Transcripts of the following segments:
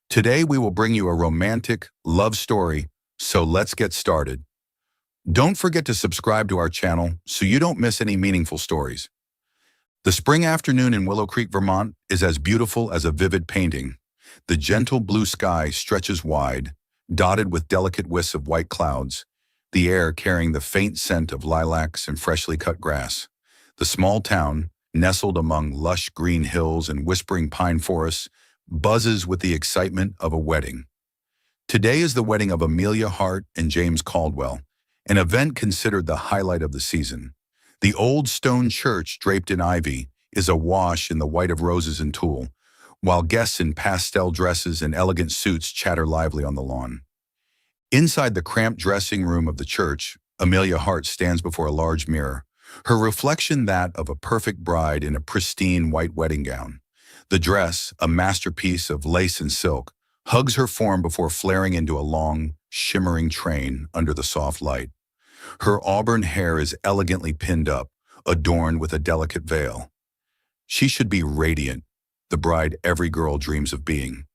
Today we will bring you a romantic love story, so let's get started. Don't forget to subscribe to our channel so you don't miss any meaningful stories. The spring afternoon in Willow Creek, Vermont is as beautiful as a vivid painting. The gentle blue sky stretches wide, dotted with delicate wisps of white clouds, the air carrying the faint scent of lilacs and freshly cut grass. The small town, nestled among lush green hills and whispering pine forests, buzzes with the excitement of a wedding. Today is the wedding of Amelia Hart and James Caldwell, an event considered the highlight of the season. The old stone church draped in ivy is awash in the white of roses and tulle, while guests in pastel dresses and elegant suits chatter lively on the lawn. Inside the cramped dressing room of the church, Amelia Hart stands before a large mirror, her reflection that of a perfect bride in a pristine white wedding gown. The dress, a masterpiece of lace and silk, hugs her form before flaring into a long, shimmering train under the soft light. Her auburn hair is elegantly pinned up, adorned with a delicate veil. She should be radiant, the bride every girl dreams of being.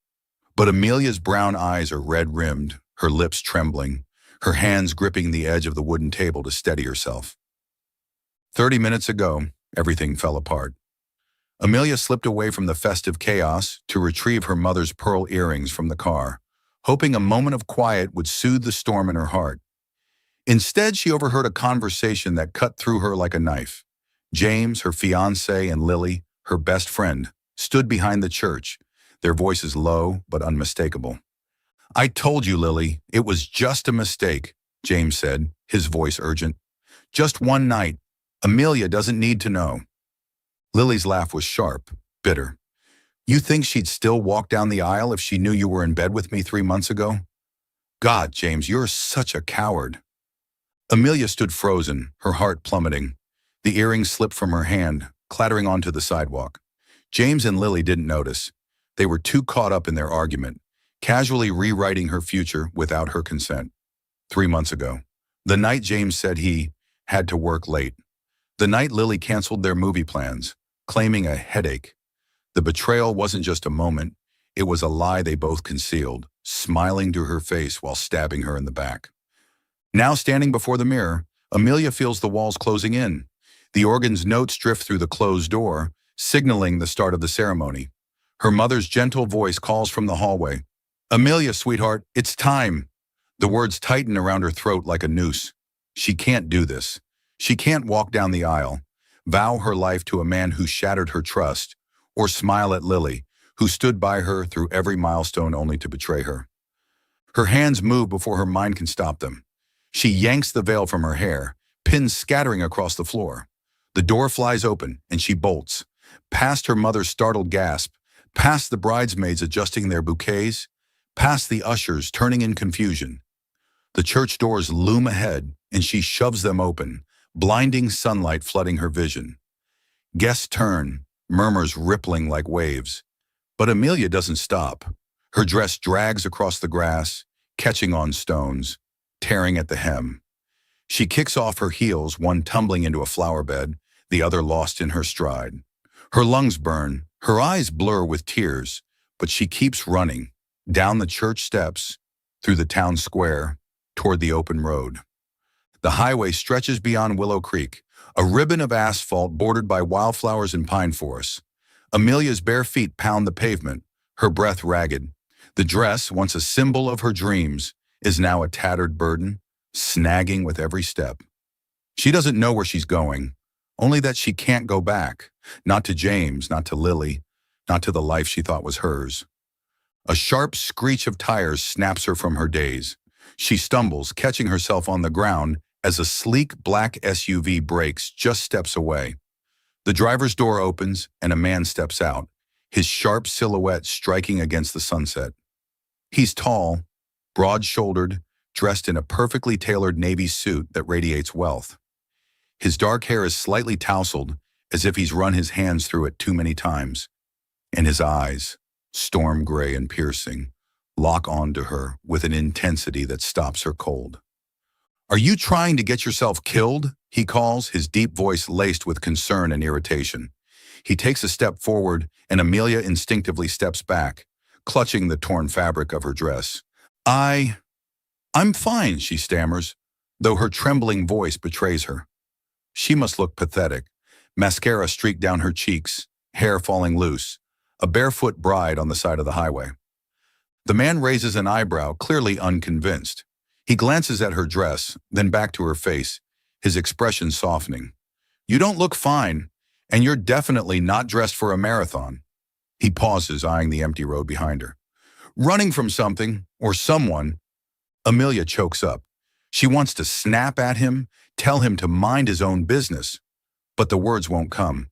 But Amelia's brown eyes are red-rimmed, her lips trembling, her hands gripping the edge of the wooden table to steady herself. 30 minutes ago, everything fell apart. Amelia slipped away from the festive chaos to retrieve her mother's pearl earrings from the car, hoping a moment of quiet would soothe the storm in her heart. Instead, she overheard a conversation that cut through her like a knife. James, her fiancé, and Lily, her best friend, stood behind the church, their voices low but unmistakable. "I told you, Lily, it was just a mistake," James said, his voice urgent. "Just one night. Amelia doesn't need to know." Lily's laugh was sharp, bitter. "You think she'd still walk down the aisle if she knew you were in bed with me 3 months ago? God, James, you're such a coward." Amelia stood frozen, her heart plummeting. The earrings slipped from her hand, clattering onto the sidewalk. James and Lily didn't notice. They were too caught up in their argument, casually rewriting her future without her consent. 3 months ago, the night James said he had to work late. The night Lily canceled their movie plans, claiming a headache. The betrayal wasn't just a moment, it was a lie they both concealed, smiling to her face while stabbing her in the back. Now standing before the mirror, Amelia feels the walls closing in. The organ's notes drift through the closed door, signaling the start of the ceremony. Her mother's gentle voice calls from the hallway. "Amelia, sweetheart, it's time." The words tighten around her throat like a noose. She can't do this. She can't walk down the aisle, vow her life to a man who shattered her trust, or smile at Lily, who stood by her through every milestone only to betray her. Her hands move before her mind can stop them. She yanks the veil from her hair, pins scattering across the floor. The door flies open, and she bolts. Past her mother's startled gasp, past the bridesmaids adjusting their bouquets, past the ushers turning in confusion. The church doors loom ahead, and she shoves them open, blinding sunlight flooding her vision. Guests turn, murmurs rippling like waves. But Amelia doesn't stop. Her dress drags across the grass, catching on stones, tearing at the hem. She kicks off her heels, one tumbling into a flower bed, the other lost in her stride. Her lungs burn, her eyes blur with tears, but she keeps running, down the church steps, through the town square, toward the open road. The highway stretches beyond Willow Creek, a ribbon of asphalt bordered by wildflowers and pine forests. Amelia's bare feet pound the pavement, her breath ragged. The dress, once a symbol of her dreams, is now a tattered burden, snagging with every step. She doesn't know where she's going, only that she can't go back, not to James, not to Lily, not to the life she thought was hers. A sharp screech of tires snaps her from her daze. She stumbles, catching herself on the ground as a sleek black SUV brakes just steps away. The driver's door opens and a man steps out, his sharp silhouette striking against the sunset. He's tall, broad-shouldered, dressed in a perfectly tailored navy suit that radiates wealth. His dark hair is slightly tousled, as if he's run his hands through it too many times. And his eyes, storm gray and piercing, lock onto her with an intensity that stops her cold. "Are you trying to get yourself killed?" he calls, his deep voice laced with concern and irritation. He takes a step forward, and Amelia instinctively steps back, clutching the torn fabric of her dress. I'm fine, she stammers, though her trembling voice betrays her. She must look pathetic. Mascara streaked down her cheeks, hair falling loose, a barefoot bride on the side of the highway. The man raises an eyebrow, clearly unconvinced. He glances at her dress, then back to her face, his expression softening. You don't look fine, and you're definitely not dressed for a marathon. He pauses, eyeing the empty road behind her. Running from something, or someone. Amelia chokes up. She wants to snap at him, tell him to mind his own business. But the words won't come.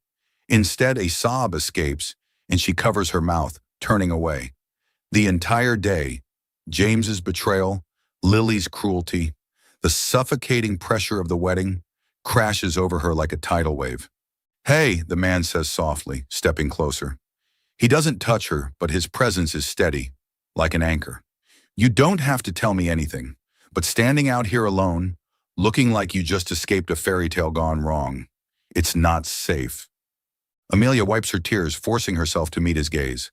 Instead, a sob escapes, and she covers her mouth, turning away. The entire day, James's betrayal, Lily's cruelty, the suffocating pressure of the wedding, crashes over her like a tidal wave. Hey, the man says softly, stepping closer. He doesn't touch her, but his presence is steady, like an anchor. You don't have to tell me anything, but standing out here alone, looking like you just escaped a fairy tale gone wrong, it's not safe. Amelia wipes her tears, forcing herself to meet his gaze.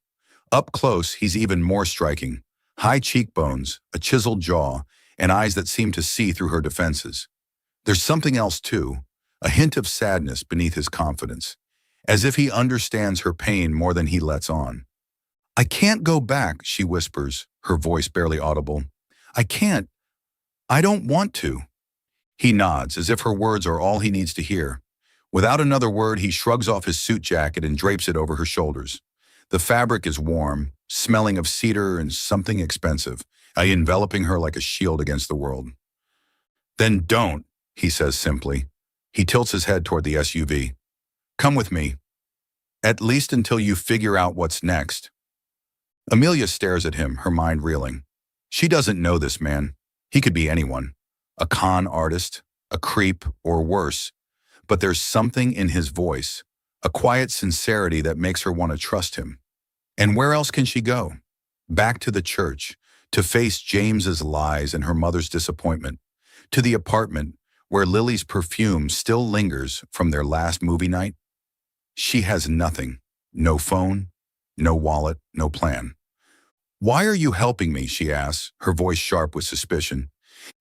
Up close, he's even more striking. High cheekbones, a chiseled jaw, and eyes that seem to see through her defenses. There's something else too, a hint of sadness beneath his confidence, as if he understands her pain more than he lets on. I can't go back, she whispers, her voice barely audible. I can't. I don't want to. He nods, as if her words are all he needs to hear. Without another word, he shrugs off his suit jacket and drapes it over her shoulders. The fabric is warm, smelling of cedar and something expensive, enveloping her like a shield against the world. Then don't, he says simply. He tilts his head toward the SUV. Come with me. At least until you figure out what's next. Amelia stares at him, her mind reeling. She doesn't know this man. He could be anyone. A con artist, a creep, or worse. But there's something in his voice, a quiet sincerity that makes her want to trust him. And where else can she go? Back to the church, to face James's lies and her mother's disappointment, to the apartment where Lily's perfume still lingers from their last movie night. She has nothing. No phone, no wallet, no plan. Why are you helping me, she asks, her voice sharp with suspicion.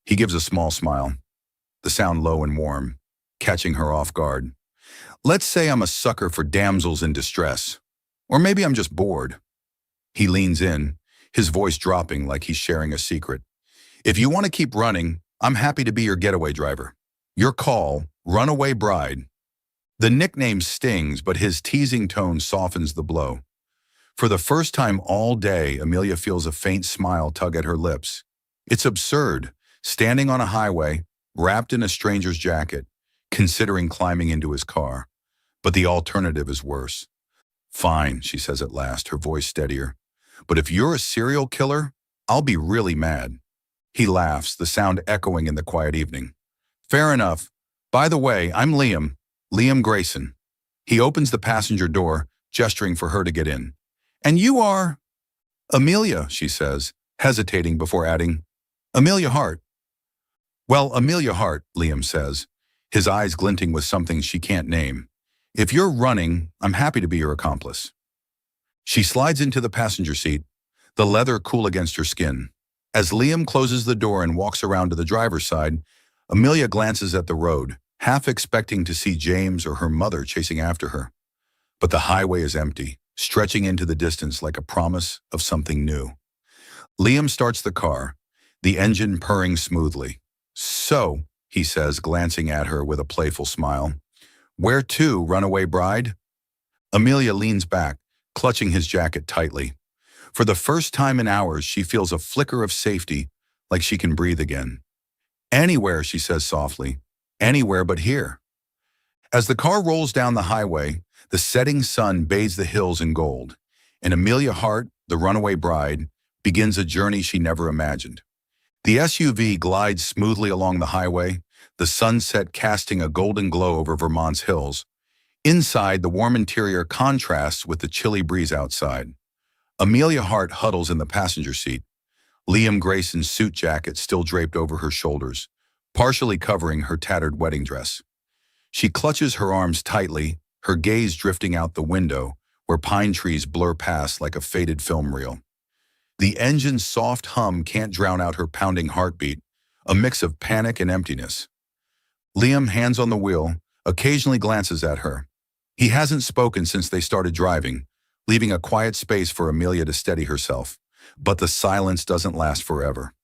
He gives a small smile, the sound low and warm, catching her off guard. Let's say I'm a sucker for damsels in distress. Or maybe I'm just bored. He leans in, his voice dropping like he's sharing a secret. If you want to keep running, I'm happy to be your getaway driver. Your call, runaway bride. The nickname stings, but his teasing tone softens the blow. For the first time all day, Amelia feels a faint smile tug at her lips. It's absurd, standing on a highway, wrapped in a stranger's jacket, considering climbing into his car. But the alternative is worse. Fine, she says at last, her voice steadier. But if you're a serial killer, I'll be really mad. He laughs, the sound echoing in the quiet evening. Fair enough. By the way, I'm Liam Grayson. He opens the passenger door, gesturing for her to get in. And you are? Amelia, she says, hesitating before adding, Amelia Hart. Well, Amelia Hart, Liam says, his eyes glinting with something she can't name. If you're running, I'm happy to be your accomplice. She slides into the passenger seat, the leather cool against her skin. As Liam closes the door and walks around to the driver's side, Amelia glances at the road, half expecting to see James or her mother chasing after her. But the highway is empty, stretching into the distance like a promise of something new. Liam starts the car, the engine purring smoothly. So, he says, glancing at her with a playful smile, where to, runaway bride? Amelia leans back, clutching his jacket tightly. For the first time in hours, she feels a flicker of safety, like she can breathe again. Anywhere, she says softly. Anywhere but here. As the car rolls down the highway, the setting sun bathes the hills in gold, and Amelia Hart, the runaway bride, begins a journey she never imagined. The SUV glides smoothly along the highway, the sunset casting a golden glow over Vermont's hills. Inside, the warm interior contrasts with the chilly breeze outside. Amelia Hart huddles in the passenger seat, Liam Grayson's suit jacket still draped over her shoulders, partially covering her tattered wedding dress. She clutches her arms tightly, her gaze drifting out the window, where pine trees blur past like a faded film reel. The engine's soft hum can't drown out her pounding heartbeat, a mix of panic and emptiness. Liam, hands on the wheel, occasionally glances at her. He hasn't spoken since they started driving, leaving a quiet space for Amelia to steady herself. But the silence doesn't last forever.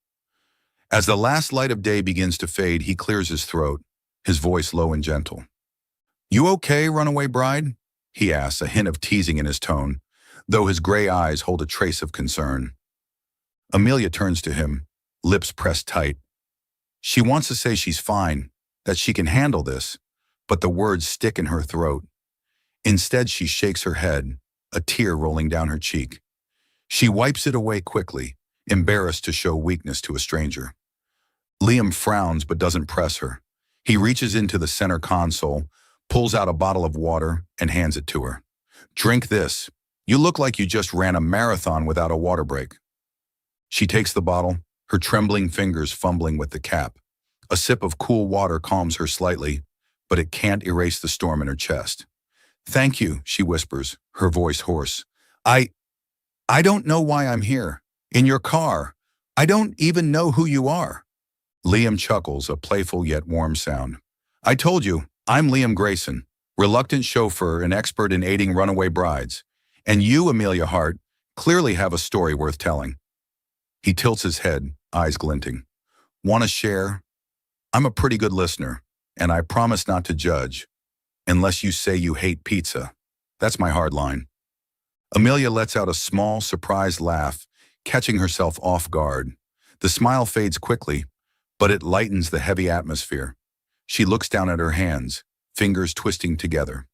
As the last light of day begins to fade, he clears his throat, his voice low and gentle. "You okay, runaway bride?" he asks, a hint of teasing in his tone, though his gray eyes hold a trace of concern. Amelia turns to him, lips pressed tight. She wants to say she's fine, that she can handle this, but the words stick in her throat. Instead, she shakes her head, a tear rolling down her cheek. She wipes it away quickly, embarrassed to show weakness to a stranger. Liam frowns but doesn't press her. He reaches into the center console, pulls out a bottle of water, and hands it to her. "Drink this. You look like you just ran a marathon without a water break." She takes the bottle, her trembling fingers fumbling with the cap. A sip of cool water calms her slightly, but it can't erase the storm in her chest. "Thank you," she whispers, her voice hoarse. I don't know why I'm here. In your car. I don't even know who you are." Liam chuckles, a playful yet warm sound. "I told you, I'm Liam Grayson, reluctant chauffeur and expert in aiding runaway brides. And you, Amelia Hart, clearly have a story worth telling." He tilts his head, eyes glinting. "Want to share? I'm a pretty good listener, and I promise not to judge, unless you say you hate pizza. That's my hard line." Amelia lets out a small, surprised laugh, catching herself off guard. The smile fades quickly, but it lightens the heavy atmosphere. She looks down at her hands, fingers twisting together.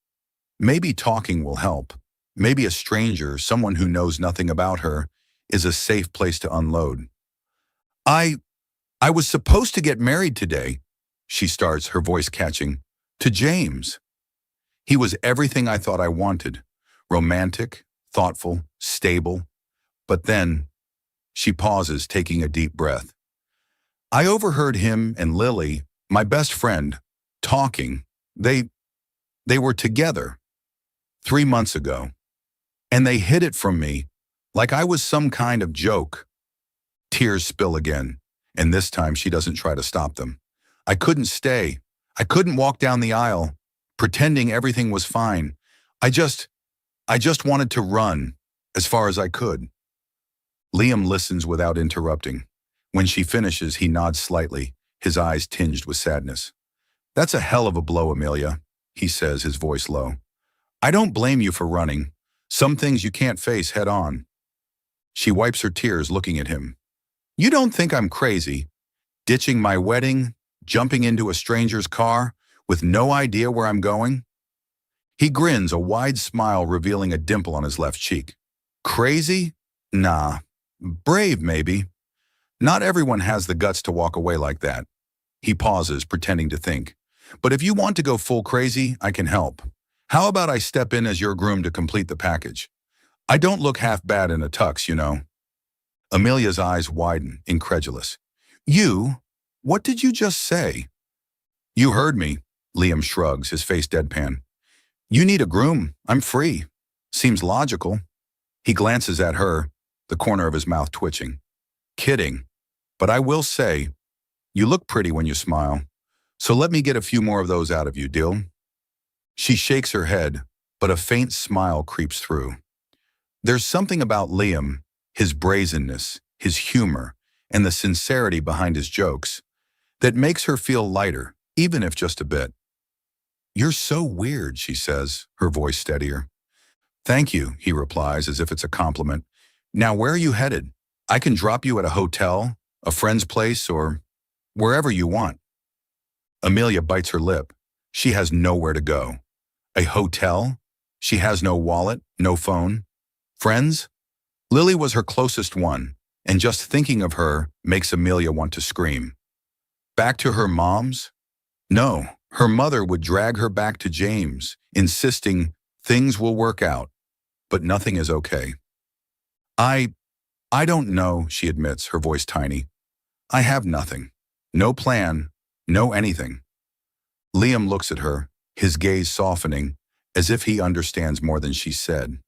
Maybe talking will help. Maybe a stranger, someone who knows nothing about her, is a safe place to unload. I was supposed to get married today," she starts, her voice catching, "to James. He was everything I thought I wanted. Romantic, thoughtful, stable. But then," she pauses, taking a deep breath. "I overheard him and Lily, my best friend, talking. They were together 3 months ago. And they hid it from me, like I was some kind of joke." Tears spill again, and this time she doesn't try to stop them. "I couldn't stay. I couldn't walk down the aisle, pretending everything was fine. I just wanted to run, as far as I could." Liam listens without interrupting. When she finishes, he nods slightly, his eyes tinged with sadness. "That's a hell of a blow, Amelia," he says, his voice low. "I don't blame you for running. Some things you can't face head on." She wipes her tears, looking at him. "You don't think I'm crazy? Ditching my wedding, jumping into a stranger's car, with no idea where I'm going?" He grins, a wide smile revealing a dimple on his left cheek. "Crazy? Nah. Brave, maybe. Not everyone has the guts to walk away like that." He pauses, pretending to think. "But if you want to go full crazy, I can help. How about I step in as your groom to complete the package? I don't look half bad in a tux, you know." Amelia's eyes widen, incredulous. "You? What did you just say?" "You heard me," Liam shrugs, his face deadpan. "You need a groom. I'm free. Seems logical." He glances at her, the corner of his mouth twitching. "Kidding. But I will say, you look pretty when you smile. So let me get a few more of those out of you, deal?" She shakes her head, but a faint smile creeps through. There's something about Liam, his brazenness, his humor, and the sincerity behind his jokes, that makes her feel lighter, even if just a bit. "You're so weird," she says, her voice steadier. "Thank you," he replies, as if it's a compliment. "Now where are you headed? I can drop you at a hotel, a friend's place, or wherever you want." Amelia bites her lip. She has nowhere to go. A hotel? She has no wallet, no phone. Friends? Lily was her closest one, and just thinking of her makes Amelia want to scream. Back to her mom's? No, her mother would drag her back to James, insisting things will work out, but nothing is okay. I don't know," she admits, her voice tiny. "I have nothing. No plan, no anything." Liam looks at her, his gaze softening, as if he understands more than she said.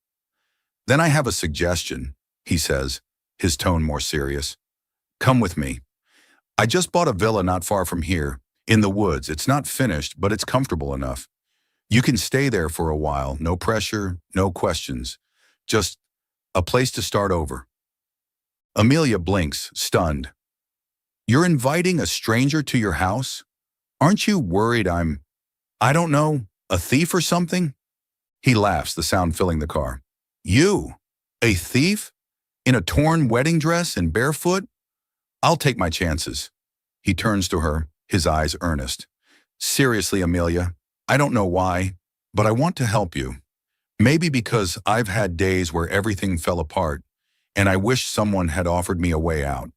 "Then I have a suggestion," he says, his tone more serious. Come with me. I just bought a villa not far from here, in the woods. It's not finished, but it's comfortable enough. You can stay there for a while, no pressure, no questions. Just a place to start over. Amelia blinks, stunned. You're inviting a stranger to your house? Aren't you worried I don't know, a thief or something? He laughs, the sound filling the car. You? A thief? In a torn wedding dress and barefoot? I'll take my chances. He turns to her, his eyes earnest. Seriously, Amelia, I don't know why, but I want to help you. Maybe because I've had days where everything fell apart, and I wish someone had offered me a way out.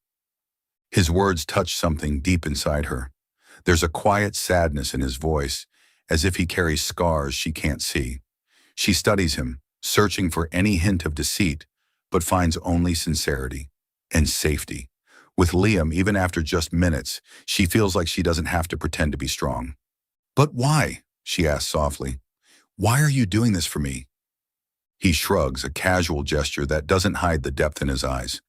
His words touch something deep inside her. There's a quiet sadness in his voice, as if he carries scars she can't see. She studies him, searching for any hint of deceit, but finds only sincerity and safety. With Liam, even after just minutes, she feels like she doesn't have to pretend to be strong. But why? She asks softly. Why are you doing this for me? He shrugs, a casual gesture that doesn't hide the depth in his eyes.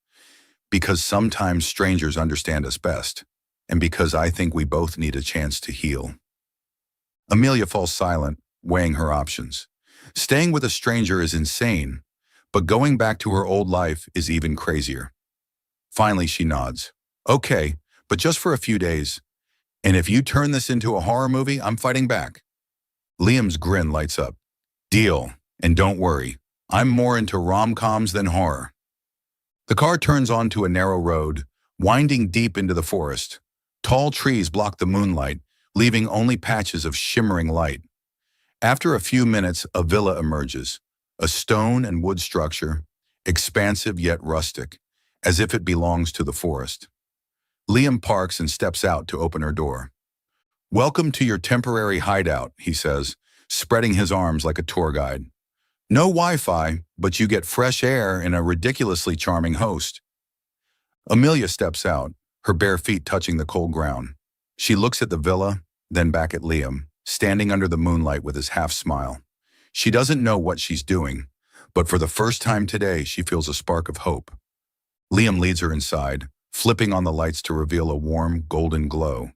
Because sometimes strangers understand us best, and because I think we both need a chance to heal. Amelia falls silent, weighing her options. Staying with a stranger is insane, but going back to her old life is even crazier. Finally, she nods. Okay, but just for a few days. And if you turn this into a horror movie, I'm fighting back. Liam's grin lights up. Deal. And don't worry, I'm more into rom-coms than horror. The car turns onto a narrow road, winding deep into the forest. Tall trees block the moonlight, leaving only patches of shimmering light. After a few minutes, a villa emerges, a stone and wood structure, expansive yet rustic, as if it belongs to the forest. Liam parks and steps out to open her door. Welcome to your temporary hideout, he says, spreading his arms like a tour guide. No Wi-Fi, but you get fresh air and a ridiculously charming host. Amelia steps out, her bare feet touching the cold ground. She looks at the villa, then back at Liam, standing under the moonlight with his half-smile. She doesn't know what she's doing, but for the first time today, she feels a spark of hope. Liam leads her inside, flipping on the lights to reveal a warm, golden glow.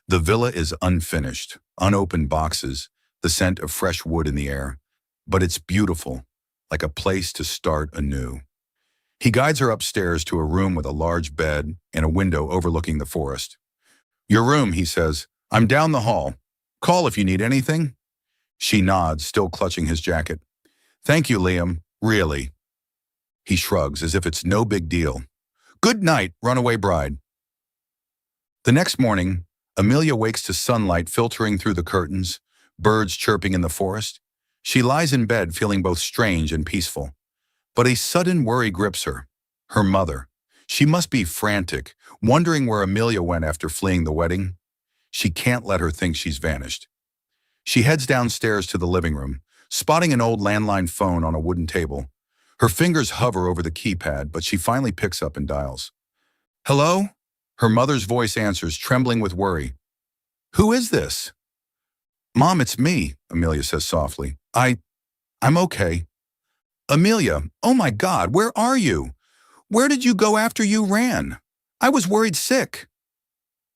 The villa is unfinished, unopened boxes, the scent of fresh wood in the air, but it's beautiful, like a place to start anew. He guides her upstairs to a room with a large bed and a window overlooking the forest. Your room, he says. I'm down the hall. Call if you need anything. She nods, still clutching his jacket. Thank you, Liam. Really. He shrugs as if it's no big deal. Good night, runaway bride. The next morning, Amelia wakes to sunlight filtering through the curtains, birds chirping in the forest. She lies in bed feeling both strange and peaceful. But a sudden worry grips her. Her mother. She must be frantic, wondering where Amelia went after fleeing the wedding. She can't let her think she's vanished. She heads downstairs to the living room, spotting an old landline phone on a wooden table. Her fingers hover over the keypad, but she finally picks up and dials. Hello? Her mother's voice answers, trembling with worry. Who is this? Mom, it's me, Amelia says softly. I'm okay. Amelia, oh my God, where are you? Where did you go after you ran? I was worried sick.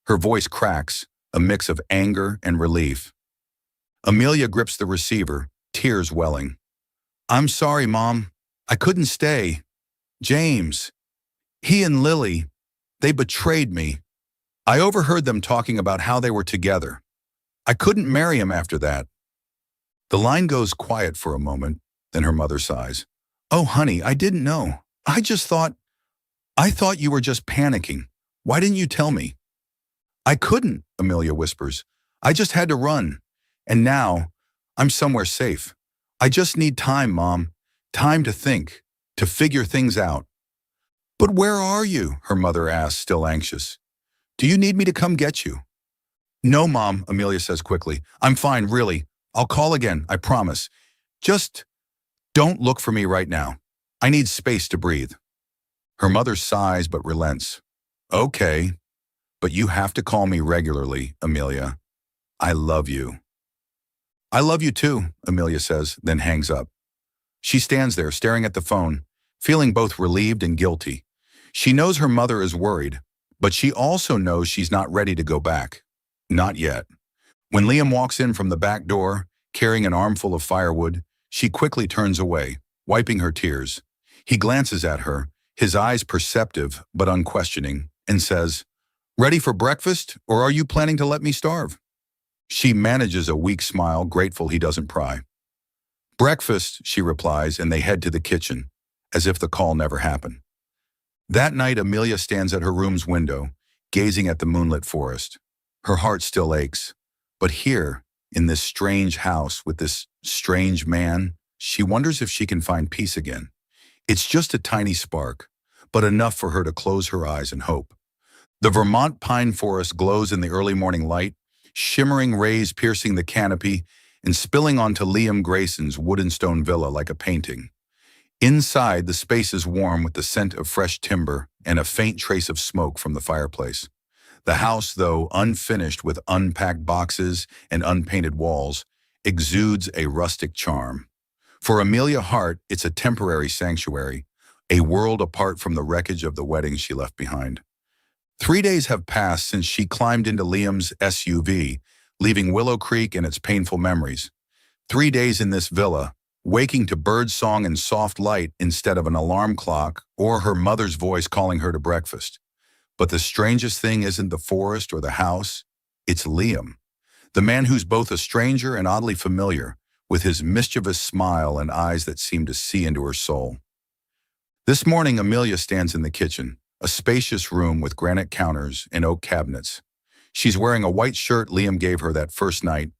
Her voice cracks, a mix of anger and relief. Amelia grips the receiver, tears welling. I'm sorry, Mom. I couldn't stay. James. He and Lily, they betrayed me. I overheard them talking about how they were together. I couldn't marry him after that. The line goes quiet for a moment, then her mother sighs. Oh, honey, I didn't know. I thought you were just panicking. Why didn't you tell me? I couldn't, Amelia whispers. I just had to run. And now, I'm somewhere safe. I just need time, Mom. Time to think, to figure things out. But where are you? Her mother asks, still anxious. Do you need me to come get you? No, Mom, Amelia says quickly. I'm fine, really. I'll call again, I promise. Just don't look for me right now. I need space to breathe. Her mother sighs but relents. Okay, but you have to call me regularly, Amelia. I love you. I love you too, Amelia says, then hangs up. She stands there staring at the phone, feeling both relieved and guilty. She knows her mother is worried, but she also knows she's not ready to go back. Not yet. When Liam walks in from the back door, carrying an armful of firewood, she quickly turns away, wiping her tears. He glances at her, his eyes perceptive but unquestioning, and says, "Ready for breakfast, or are you planning to let me starve?" She manages a weak smile, grateful he doesn't pry. "Breakfast," she replies, and they head to the kitchen, as if the call never happened. That night, Amelia stands at her room's window, gazing at the moonlit forest. Her heart still aches. But here, in this strange house with this strange man, she wonders if she can find peace again. It's just a tiny spark, but enough for her to close her eyes and hope. The Vermont pine forest glows in the early morning light, shimmering rays piercing the canopy and spilling onto Liam Grayson's wooden stone villa like a painting. Inside, the space is warm with the scent of fresh timber and a faint trace of smoke from the fireplace. The house, though unfinished with unpacked boxes and unpainted walls, exudes a rustic charm. For Amelia Hart, it's a temporary sanctuary, a world apart from the wreckage of the wedding she left behind. 3 days have passed since she climbed into Liam's SUV, leaving Willow Creek and its painful memories. 3 days in this villa, waking to birdsong and soft light instead of an alarm clock or her mother's voice calling her to breakfast. But the strangest thing isn't the forest or the house, it's Liam, the man who's both a stranger and oddly familiar, with his mischievous smile and eyes that seem to see into her soul. This morning, Amelia stands in the kitchen, a spacious room with granite counters and oak cabinets. She's wearing a white shirt Liam gave her that first night,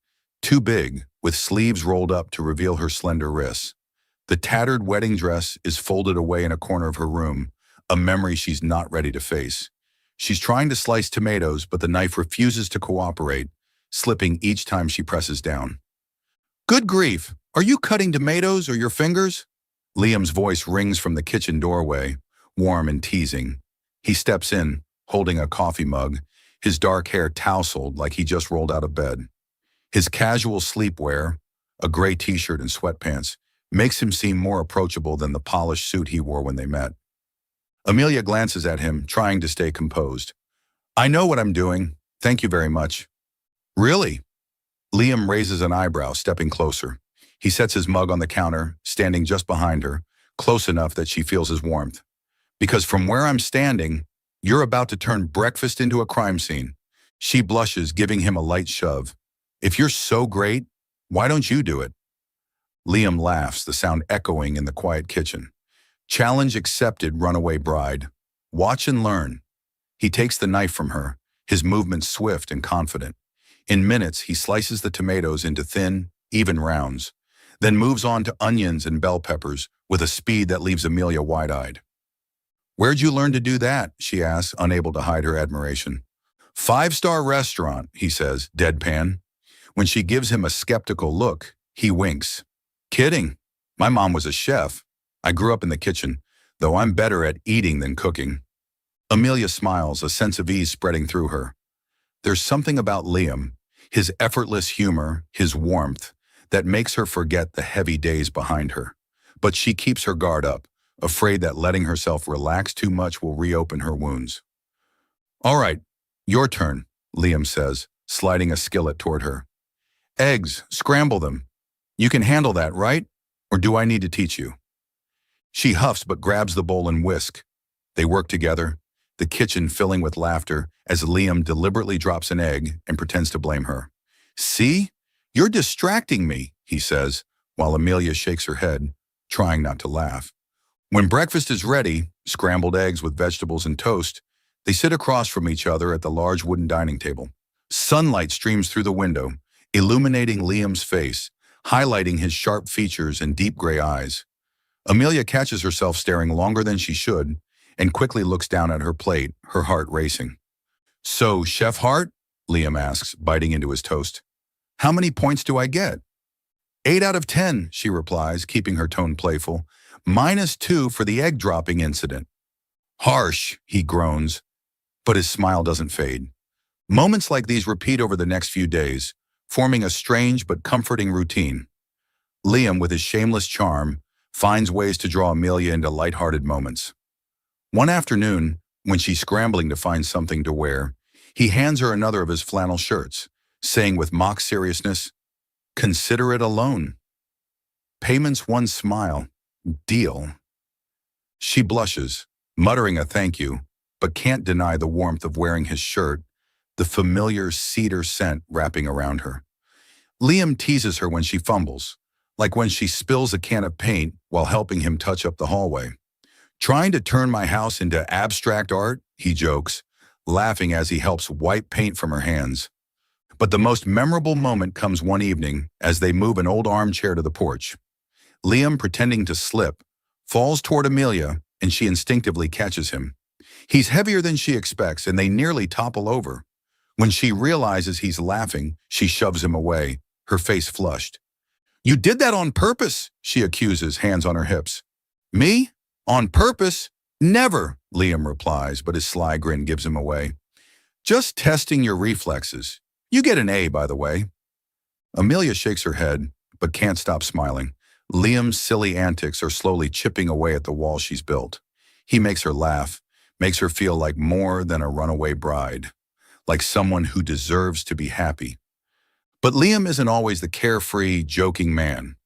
too big, with sleeves rolled up to reveal her slender wrists. The tattered wedding dress is folded away in a corner of her room, a memory she's not ready to face. She's trying to slice tomatoes, but the knife refuses to cooperate, slipping each time she presses down. "Good grief, are you cutting tomatoes or your fingers?" Liam's voice rings from the kitchen doorway, warm and teasing. He steps in, holding a coffee mug, his dark hair tousled like he just rolled out of bed. His casual sleepwear, a gray t-shirt and sweatpants, makes him seem more approachable than the polished suit he wore when they met. Amelia glances at him, trying to stay composed. "I know what I'm doing. Thank you very much." "Really?" Liam raises an eyebrow, stepping closer. He sets his mug on the counter, standing just behind her, close enough that she feels his warmth. "Because from where I'm standing, you're about to turn breakfast into a crime scene." She blushes, giving him a light shove. "If you're so great, why don't you do it?" Liam laughs, the sound echoing in the quiet kitchen. "Challenge accepted, runaway bride. Watch and learn." He takes the knife from her, his movements swift and confident. In minutes, he slices the tomatoes into thin, even rounds, then moves on to onions and bell peppers with a speed that leaves Amelia wide-eyed. "Where'd you learn to do that?" she asks, unable to hide her admiration. "Five-star restaurant," he says, deadpan. When she gives him a skeptical look, he winks. "Kidding. My mom was a chef. I grew up in the kitchen, though I'm better at eating than cooking." Amelia smiles, a sense of ease spreading through her. There's something about Liam, his effortless humor, his warmth, that makes her forget the heavy days behind her. But she keeps her guard up, afraid that letting herself relax too much will reopen her wounds. "All right, your turn," Liam says, sliding a skillet toward her. "Eggs, scramble them. You can handle that, right? Or do I need to teach you?" She huffs but grabs the bowl and whisk. They work together, the kitchen filling with laughter as Liam deliberately drops an egg and pretends to blame her. "See? You're distracting me," he says, while Amelia shakes her head, trying not to laugh. When breakfast is ready, scrambled eggs with vegetables and toast, they sit across from each other at the large wooden dining table. Sunlight streams through the window, illuminating Liam's face, highlighting his sharp features and deep gray eyes. Amelia catches herself staring longer than she should and quickly looks down at her plate, her heart racing. "So, Chef Hart?" Liam asks, biting into his toast. "How many points do I get?" 8 out of 10, she replies, keeping her tone playful. -2 for the egg dropping incident." "Harsh," he groans, but his smile doesn't fade. Moments like these repeat over the next few days, forming a strange but comforting routine. Liam, with his shameless charm, finds ways to draw Amelia into lighthearted moments. One afternoon, when she's scrambling to find something to wear, he hands her another of his flannel shirts, saying with mock seriousness, "Consider it a loan. Payments one smile. Deal." She blushes, muttering a thank you, but can't deny the warmth of wearing his shirt, the familiar cedar scent wrapping around her. Liam teases her when she fumbles, like when she spills a can of paint while helping him touch up the hallway. "Trying to turn my house into abstract art," he jokes, laughing as he helps wipe paint from her hands. But the most memorable moment comes one evening as they move an old armchair to the porch. Liam, pretending to slip, falls toward Amelia, and she instinctively catches him. He's heavier than she expects, and they nearly topple over. When she realizes he's laughing, she shoves him away, her face flushed. "You did that on purpose," she accuses, hands on her hips. "Me? On purpose? Never," Liam replies, but his sly grin gives him away. "Just testing your reflexes. You get an A, by the way." Amelia shakes her head, but can't stop smiling. Liam's silly antics are slowly chipping away at the wall she's built. He makes her laugh, makes her feel like more than a runaway bride, like someone who deserves to be happy. But Liam isn't always the carefree, joking man.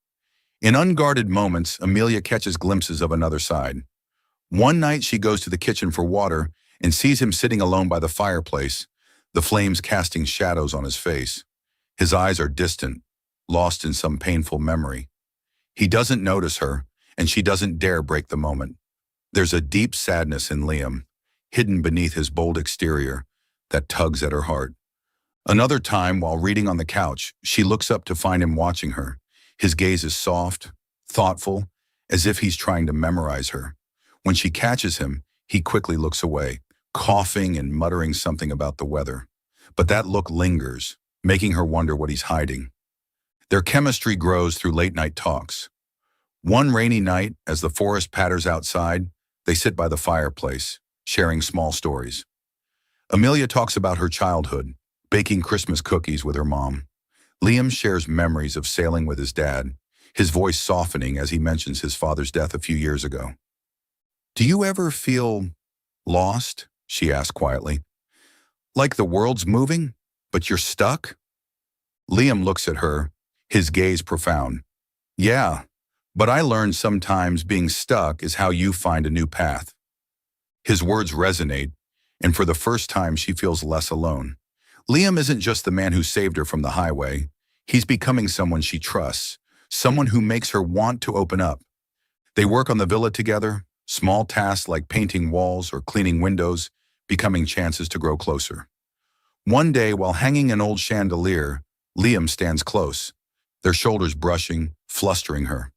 In unguarded moments, Amelia catches glimpses of another side. One night she goes to the kitchen for water and sees him sitting alone by the fireplace, the flames casting shadows on his face. His eyes are distant, lost in some painful memory. He doesn't notice her, and she doesn't dare break the moment. There's a deep sadness in Liam, hidden beneath his bold exterior, that tugs at her heart. Another time, while reading on the couch, she looks up to find him watching her. His gaze is soft, thoughtful, as if he's trying to memorize her. When she catches him, he quickly looks away, coughing and muttering something about the weather. But that look lingers, making her wonder what he's hiding. Their chemistry grows through late-night talks. One rainy night, as the forest patters outside, they sit by the fireplace, sharing small stories. Amelia talks about her childhood, baking Christmas cookies with her mom. Liam shares memories of sailing with his dad, his voice softening as he mentions his father's death a few years ago. "Do you ever feel lost?" she asks quietly. "Like the world's moving, but you're stuck?" Liam looks at her, his gaze profound. "Yeah, but I learned sometimes being stuck is how you find a new path." His words resonate, and for the first time she feels less alone. Liam isn't just the man who saved her from the highway. He's becoming someone she trusts, someone who makes her want to open up. They work on the villa together, small tasks like painting walls or cleaning windows, becoming chances to grow closer. One day, while hanging an old chandelier, Liam stands close, their shoulders brushing, flustering her.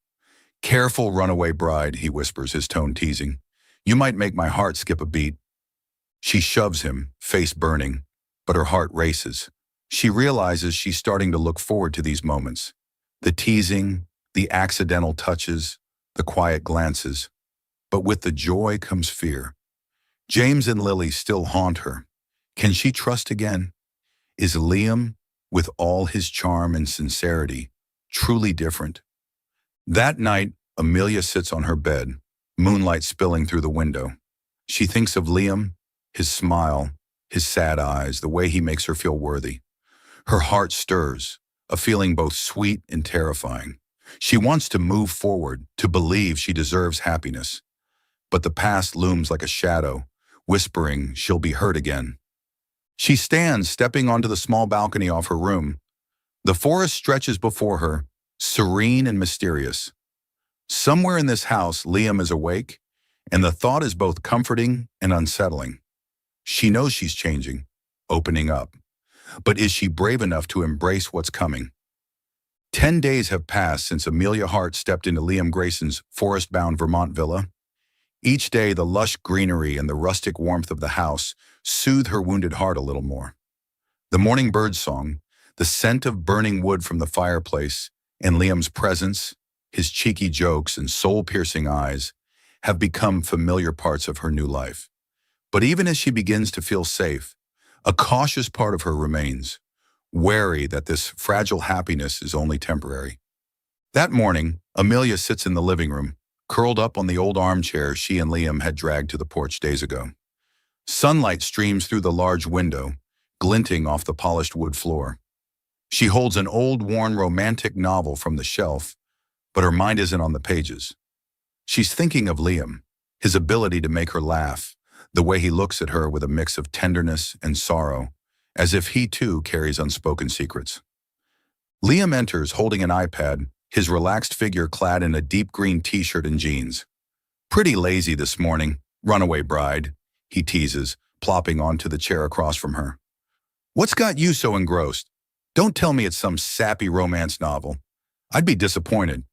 "Careful, runaway bride," he whispers, his tone teasing. "You might make my heart skip a beat." She shoves him, face burning, but her heart races. She realizes she's starting to look forward to these moments. The teasing, the accidental touches, the quiet glances. But with the joy comes fear. James and Lily still haunt her. Can she trust again? Is Liam, with all his charm and sincerity, truly different? That night, Amelia sits on her bed, moonlight spilling through the window. She thinks of Liam, his smile, his sad eyes, the way he makes her feel worthy. Her heart stirs, a feeling both sweet and terrifying. She wants to move forward, to believe she deserves happiness. But the past looms like a shadow, whispering she'll be hurt again. She stands, stepping onto the small balcony off her room. The forest stretches before her, serene and mysterious. Somewhere in this house, Liam is awake, and the thought is both comforting and unsettling. She knows she's changing, opening up. But is she brave enough to embrace what's coming? 10 days have passed since Amelia Hart stepped into Liam Grayson's forest-bound Vermont villa. Each day, the lush greenery and the rustic warmth of the house soothe her wounded heart a little more. The morning birdsong, the scent of burning wood from the fireplace, and Liam's presence, his cheeky jokes and soul-piercing eyes, have become familiar parts of her new life. But even as she begins to feel safe, a cautious part of her remains, wary that this fragile happiness is only temporary. That morning, Amelia sits in the living room, curled up on the old armchair she and Liam had dragged to the porch days ago. Sunlight streams through the large window, glinting off the polished wood floor. She holds an old, worn romantic novel from the shelf, but her mind isn't on the pages. She's thinking of Liam, his ability to make her laugh, the way he looks at her with a mix of tenderness and sorrow, as if he too carries unspoken secrets. Liam enters holding an iPad, his relaxed figure clad in a deep green t-shirt and jeans. "Pretty lazy this morning, runaway bride," he teases, plopping onto the chair across from her. "What's got you so engrossed? Don't tell me it's some sappy romance novel. I'd be disappointed."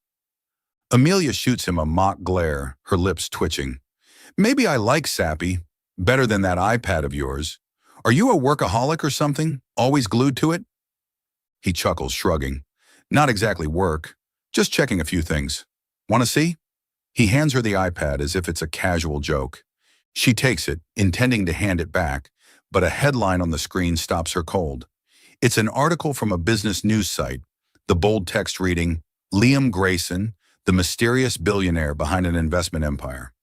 Amelia shoots him a mock glare, her lips twitching. "Maybe I like sappy, better than that iPad of yours. Are you a workaholic or something, always glued to it?" He chuckles, shrugging. "Not exactly work, just checking a few things. Want to see?" He hands her the iPad as if it's a casual joke. She takes it, intending to hand it back, but a headline on the screen stops her cold. It's an article from a business news site, the bold text reading, "Liam Grayson, the mysterious billionaire behind an investment empire."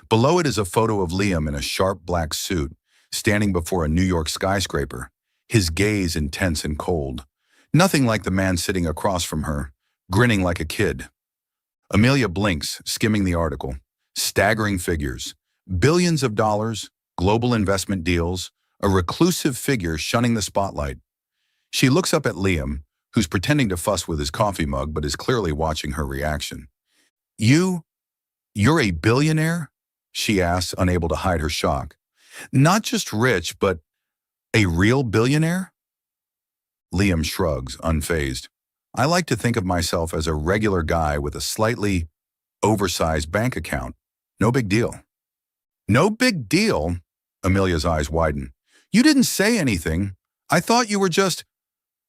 Below it is a photo of Liam in a sharp black suit, standing before a New York skyscraper, his gaze intense and cold. Nothing like the man sitting across from her, grinning like a kid. Amelia blinks, skimming the article. Staggering figures. Billions of dollars, global investment deals, a reclusive figure shunning the spotlight. She looks up at Liam, who's pretending to fuss with his coffee mug but is clearly watching her reaction. You're a billionaire?" she asks, unable to hide her shock. "Not just rich, but a real billionaire?" Liam shrugs, unfazed. "I like to think of myself as a regular guy with a slightly oversized bank account. No big deal." "No big deal?" Amelia's eyes widen. "You didn't say anything. I thought you were just,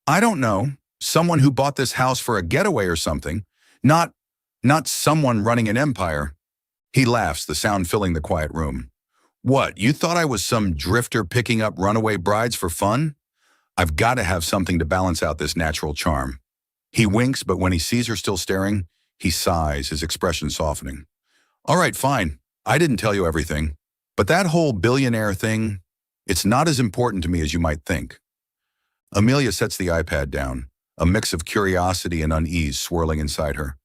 I don't know, someone who bought this house for a getaway or something. Not someone running an empire." He laughs, the sound filling the quiet room. "What, you thought I was some drifter picking up runaway brides for fun? I've got to have something to balance out this natural charm." He winks, but when he sees her still staring, he sighs, his expression softening. "All right, fine. I didn't tell you everything. But that whole billionaire thing, it's not as important to me as you might think." Amelia sets the iPad down, a mix of curiosity and unease swirling inside her.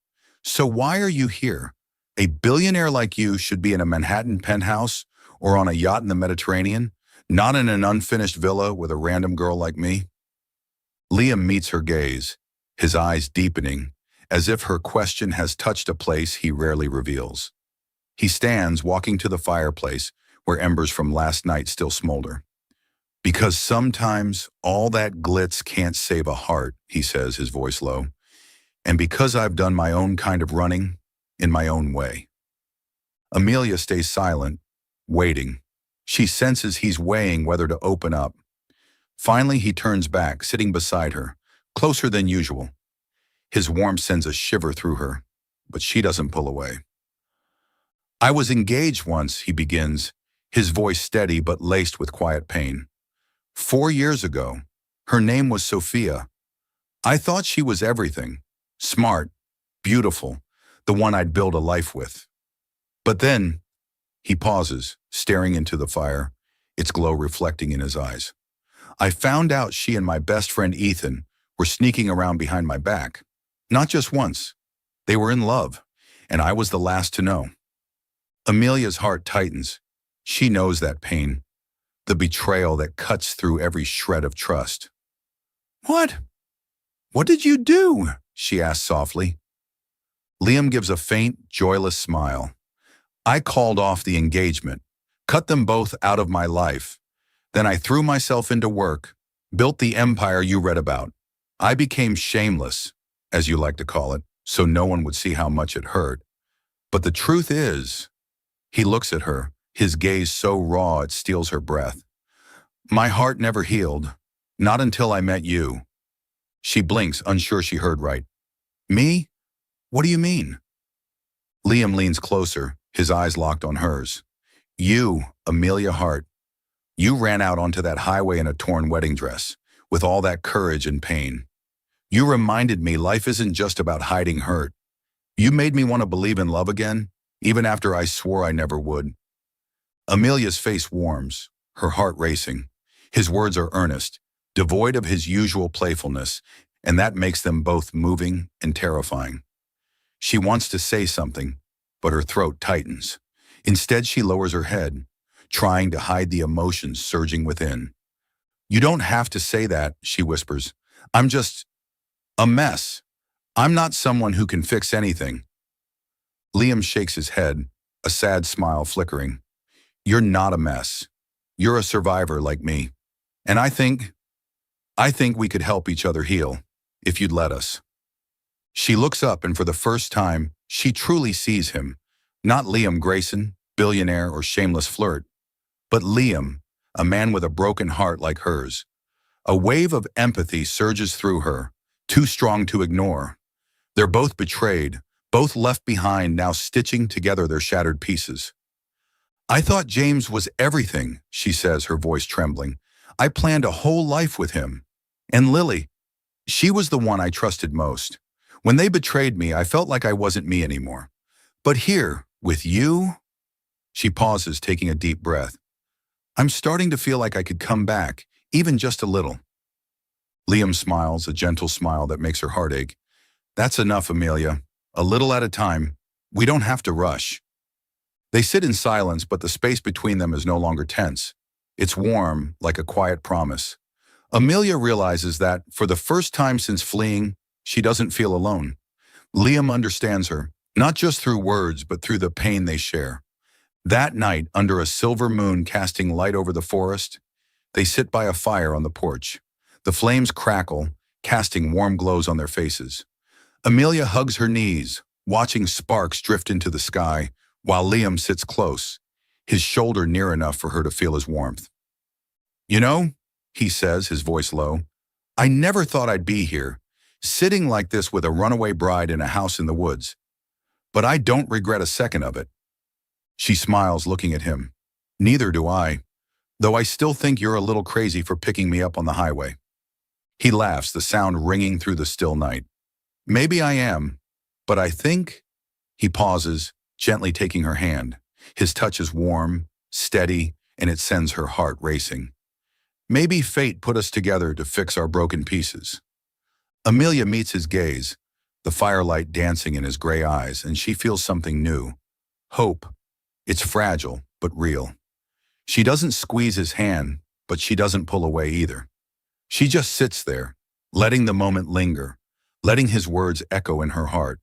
"So why are you here? A billionaire like you should be in a Manhattan penthouse or on a yacht in the Mediterranean, not in an unfinished villa with a random girl like me." Liam meets her gaze, his eyes deepening, as if her question has touched a place he rarely reveals. He stands, walking to the fireplace, where embers from last night still smolder. "Because sometimes all that glitz can't save a heart," he says, his voice low. "And because I've done my own kind of running, in my own way." Amelia stays silent, waiting. She senses he's weighing whether to open up. Finally, he turns back, sitting beside her, closer than usual. His warmth sends a shiver through her, but she doesn't pull away. "I was engaged once," he begins, his voice steady but laced with quiet pain. 4 years ago. Her name was Sophia. I thought she was everything. Smart, beautiful, the one I'd build a life with. But then," he pauses, staring into the fire, its glow reflecting in his eyes. "I found out she and my best friend Ethan were sneaking around behind my back. Not just once. They were in love, and I was the last to know." Amelia's heart tightens. She knows that pain, the betrayal that cuts through every shred of trust. What did you do?" she asks softly. Liam gives a faint, joyless smile. "I called off the engagement, cut them both out of my life. Then I threw myself into work, built the empire you read about. I became shameless, as you like to call it, so no one would see how much it hurt. But the truth is," he looks at her, his gaze so raw it steals her breath, "my heart never healed, not until I met you." She blinks, unsure she heard right. "Me? What do you mean?" Liam leans closer, his eyes locked on hers. "You, Amelia Hart. You ran out onto that highway in a torn wedding dress, with all that courage and pain. You reminded me life isn't just about hiding hurt. You made me want to believe in love again, even after I swore I never would. Amelia's face warms, her heart racing. His words are earnest, devoid of his usual playfulness, and that makes them both moving and terrifying. She wants to say something, but her throat tightens. Instead, she lowers her head, trying to hide the emotions surging within. "You don't have to say that," she whispers. "I'm just a mess. I'm not someone who can fix anything." Liam shakes his head, a sad smile flickering. "You're not a mess. You're a survivor like me. And I think we could help each other heal, if you'd let us." She looks up, and for the first time, she truly sees him. Not Liam Grayson, billionaire or shameless flirt, but Liam, a man with a broken heart like hers. A wave of empathy surges through her, too strong to ignore. They're both betrayed, both left behind, now stitching together their shattered pieces. "I thought James was everything," she says, her voice trembling. "I planned a whole life with him. And Lily, she was the one I trusted most. When they betrayed me, I felt like I wasn't me anymore. But here, with you..." She pauses, taking a deep breath. "I'm starting to feel like I could come back, even just a little." Liam smiles, a gentle smile that makes her heart ache. "That's enough, Amelia. A little at a time. We don't have to rush." They sit in silence, but the space between them is no longer tense. It's warm, like a quiet promise. Amelia realizes that, for the first time since fleeing, she doesn't feel alone. Liam understands her, not just through words, but through the pain they share. That night, under a silver moon casting light over the forest, they sit by a fire on the porch. The flames crackle, casting warm glows on their faces. Amelia hugs her knees, watching sparks drift into the sky, while Liam sits close, his shoulder near enough for her to feel his warmth. "You know," he says, his voice low, "I never thought I'd be here, sitting like this with a runaway bride in a house in the woods. But I don't regret a second of it." She smiles, looking at him. "Neither do I, though I still think you're a little crazy for picking me up on the highway." He laughs, the sound ringing through the still night. "Maybe I am, but I think..." He pauses, gently taking her hand. His touch is warm, steady, and it sends her heart racing. "Maybe fate put us together to fix our broken pieces." Amelia meets his gaze, the firelight dancing in his gray eyes, and she feels something new. Hope. It's fragile, but real. She doesn't squeeze his hand, but she doesn't pull away either. She just sits there, letting the moment linger, letting his words echo in her heart.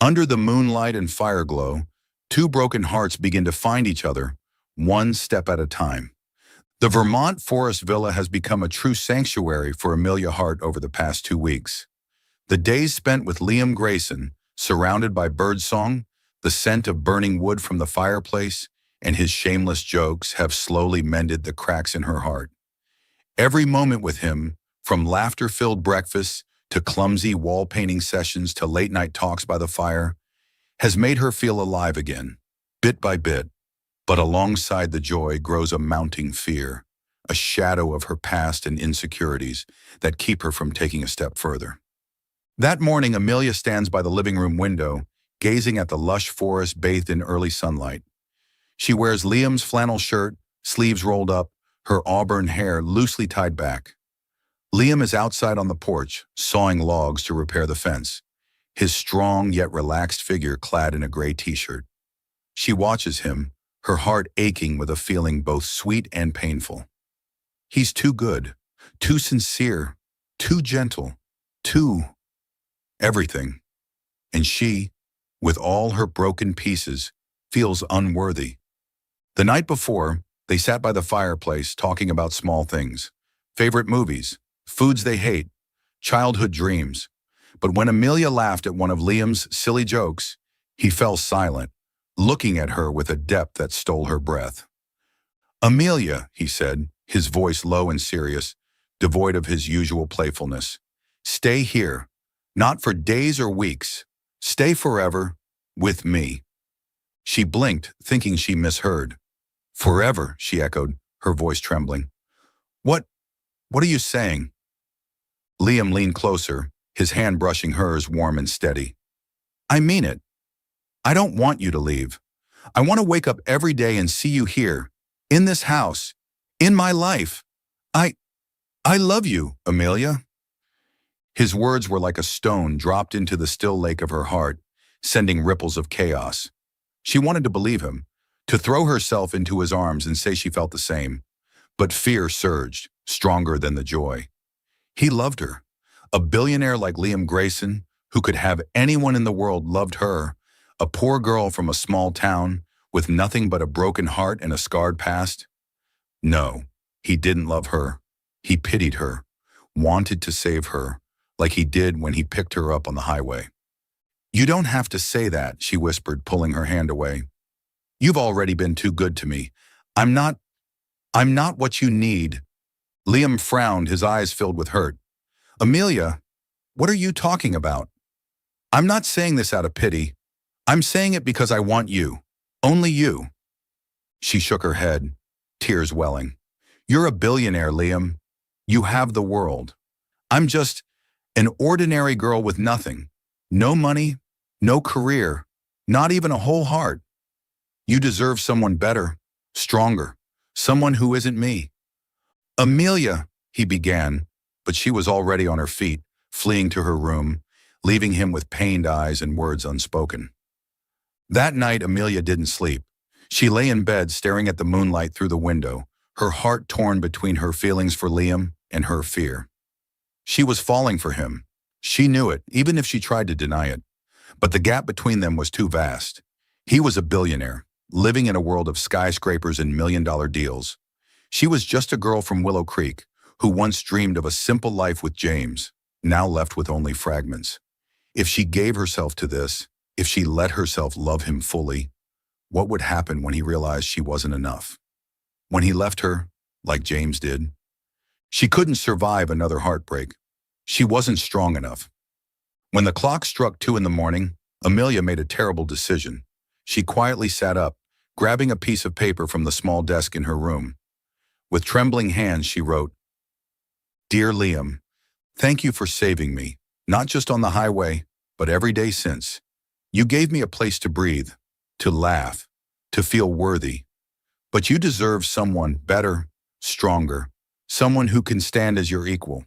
Under the moonlight and fire glow, two broken hearts begin to find each other, one step at a time. The Vermont Forest Villa has become a true sanctuary for Amelia Hart over the past 2 weeks. The days spent with Liam Grayson, surrounded by birdsong, the scent of burning wood from the fireplace, and his shameless jokes have slowly mended the cracks in her heart. Every moment with him, from laughter-filled breakfasts to clumsy wall painting sessions to late-night talks by the fire, has made her feel alive again, bit by bit. But alongside the joy grows a mounting fear, a shadow of her past and insecurities that keep her from taking a step further. That morning, Amelia stands by the living room window, gazing at the lush forest bathed in early sunlight. She wears Liam's flannel shirt, sleeves rolled up, her auburn hair loosely tied back. Liam is outside on the porch, sawing logs to repair the fence, his strong yet relaxed figure clad in a gray t-shirt. She watches him, her heart aching with a feeling both sweet and painful. He's too good, too sincere, too gentle, too everything. And she, with all her broken pieces, feels unworthy. The night before, they sat by the fireplace talking about small things, favorite movies, foods they hate, childhood dreams. But when Amelia laughed at one of Liam's silly jokes, he fell silent, looking at her with a depth that stole her breath. "Amelia," he said, his voice low and serious, devoid of his usual playfulness, "stay here, not for days or weeks. Stay forever, with me." She blinked, thinking she misheard. "Forever," she echoed, her voice trembling. What are you saying?" Liam leaned closer, his hand brushing hers warm and steady. "I mean it. I don't want you to leave. I want to wake up every day and see you here, in this house, in my life. I, I love you, Amelia." His words were like a stone dropped into the still lake of her heart, sending ripples of chaos. She wanted to believe him, to throw herself into his arms and say she felt the same. But fear surged, stronger than the joy. He loved her. A billionaire like Liam Grayson, who could have anyone in the world, loved her, a poor girl from a small town with nothing but a broken heart and a scarred past. No, he didn't love her. He pitied her, wanted to save her, like he did when he picked her up on the highway. "You don't have to say that," she whispered, pulling her hand away. "You've already been too good to me. I'm not what you need." Liam frowned, his eyes filled with hurt. "Amelia, what are you talking about? I'm not saying this out of pity. I'm saying it because I want you. Only you." She shook her head, tears welling. "You're a billionaire, Liam. You have the world. I'm just an ordinary girl with nothing. No money, no career, not even a whole heart. You deserve someone better, stronger, someone who isn't me." "Amelia," he began, but she was already on her feet, fleeing to her room, leaving him with pained eyes and words unspoken. That night, Amelia didn't sleep. She lay in bed staring at the moonlight through the window, her heart torn between her feelings for Liam and her fear. She was falling for him. She knew it, even if she tried to deny it. But the gap between them was too vast. He was a billionaire, living in a world of skyscrapers and million-dollar deals. She was just a girl from Willow Creek, who once dreamed of a simple life with James, now left with only fragments. If she gave herself to this, if she let herself love him fully, what would happen when he realized she wasn't enough? When he left her, like James did? She couldn't survive another heartbreak. She wasn't strong enough. When the clock struck 2 in the morning, Amelia made a terrible decision. She quietly sat up, grabbing a piece of paper from the small desk in her room. With trembling hands, she wrote, "Dear Liam, thank you for saving me, not just on the highway, but every day since. You gave me a place to breathe, to laugh, to feel worthy. But you deserve someone better, stronger, someone who can stand as your equal.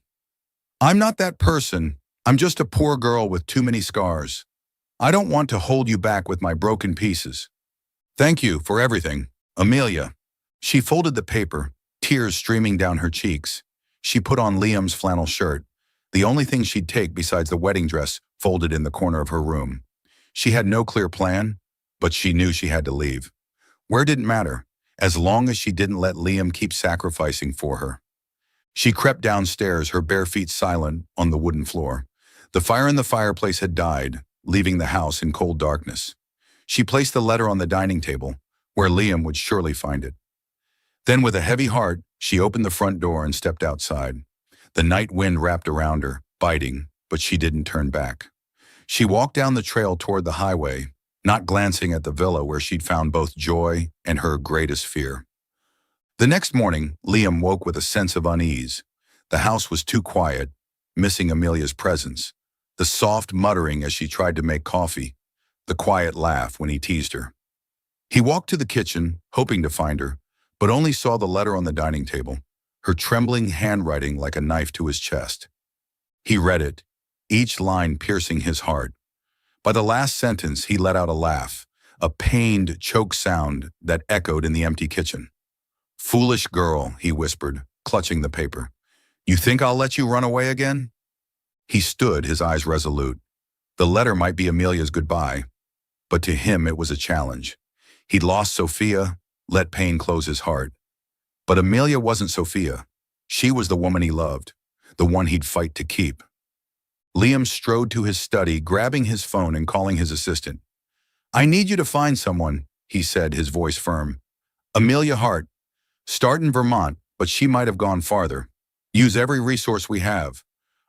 I'm not that person. I'm just a poor girl with too many scars. I don't want to hold you back with my broken pieces. Thank you for everything, Amelia." She folded the paper, tears streaming down her cheeks. She put on Liam's flannel shirt, the only thing she'd take besides the wedding dress folded in the corner of her room. She had no clear plan, but she knew she had to leave. Where didn't matter, as long as she didn't let Liam keep sacrificing for her. She crept downstairs, her bare feet silent on the wooden floor. The fire in the fireplace had died, leaving the house in cold darkness. She placed the letter on the dining table, where Liam would surely find it. Then, with a heavy heart, she opened the front door and stepped outside. The night wind wrapped around her, biting, but she didn't turn back. She walked down the trail toward the highway, not glancing at the villa where she'd found both joy and her greatest fear. The next morning, Liam woke with a sense of unease. The house was too quiet, missing Amelia's presence, the soft muttering as she tried to make coffee, the quiet laugh when he teased her. He walked to the kitchen, hoping to find her, but only saw the letter on the dining table, her trembling handwriting like a knife to his chest. He read it, each line piercing his heart. By the last sentence, he let out a laugh, a pained, choked sound that echoed in the empty kitchen. "Foolish girl," he whispered, clutching the paper. "You think I'll let you run away again?" He stood, his eyes resolute. The letter might be Amelia's goodbye, but to him it was a challenge. He'd lost Sophia, let pain close his heart. But Amelia wasn't Sophia. She was the woman he loved, the one he'd fight to keep. Liam strode to his study, grabbing his phone and calling his assistant. "I need you to find someone," he said, his voice firm. "Amelia Hart. Start in Vermont, but she might have gone farther. Use every resource we have.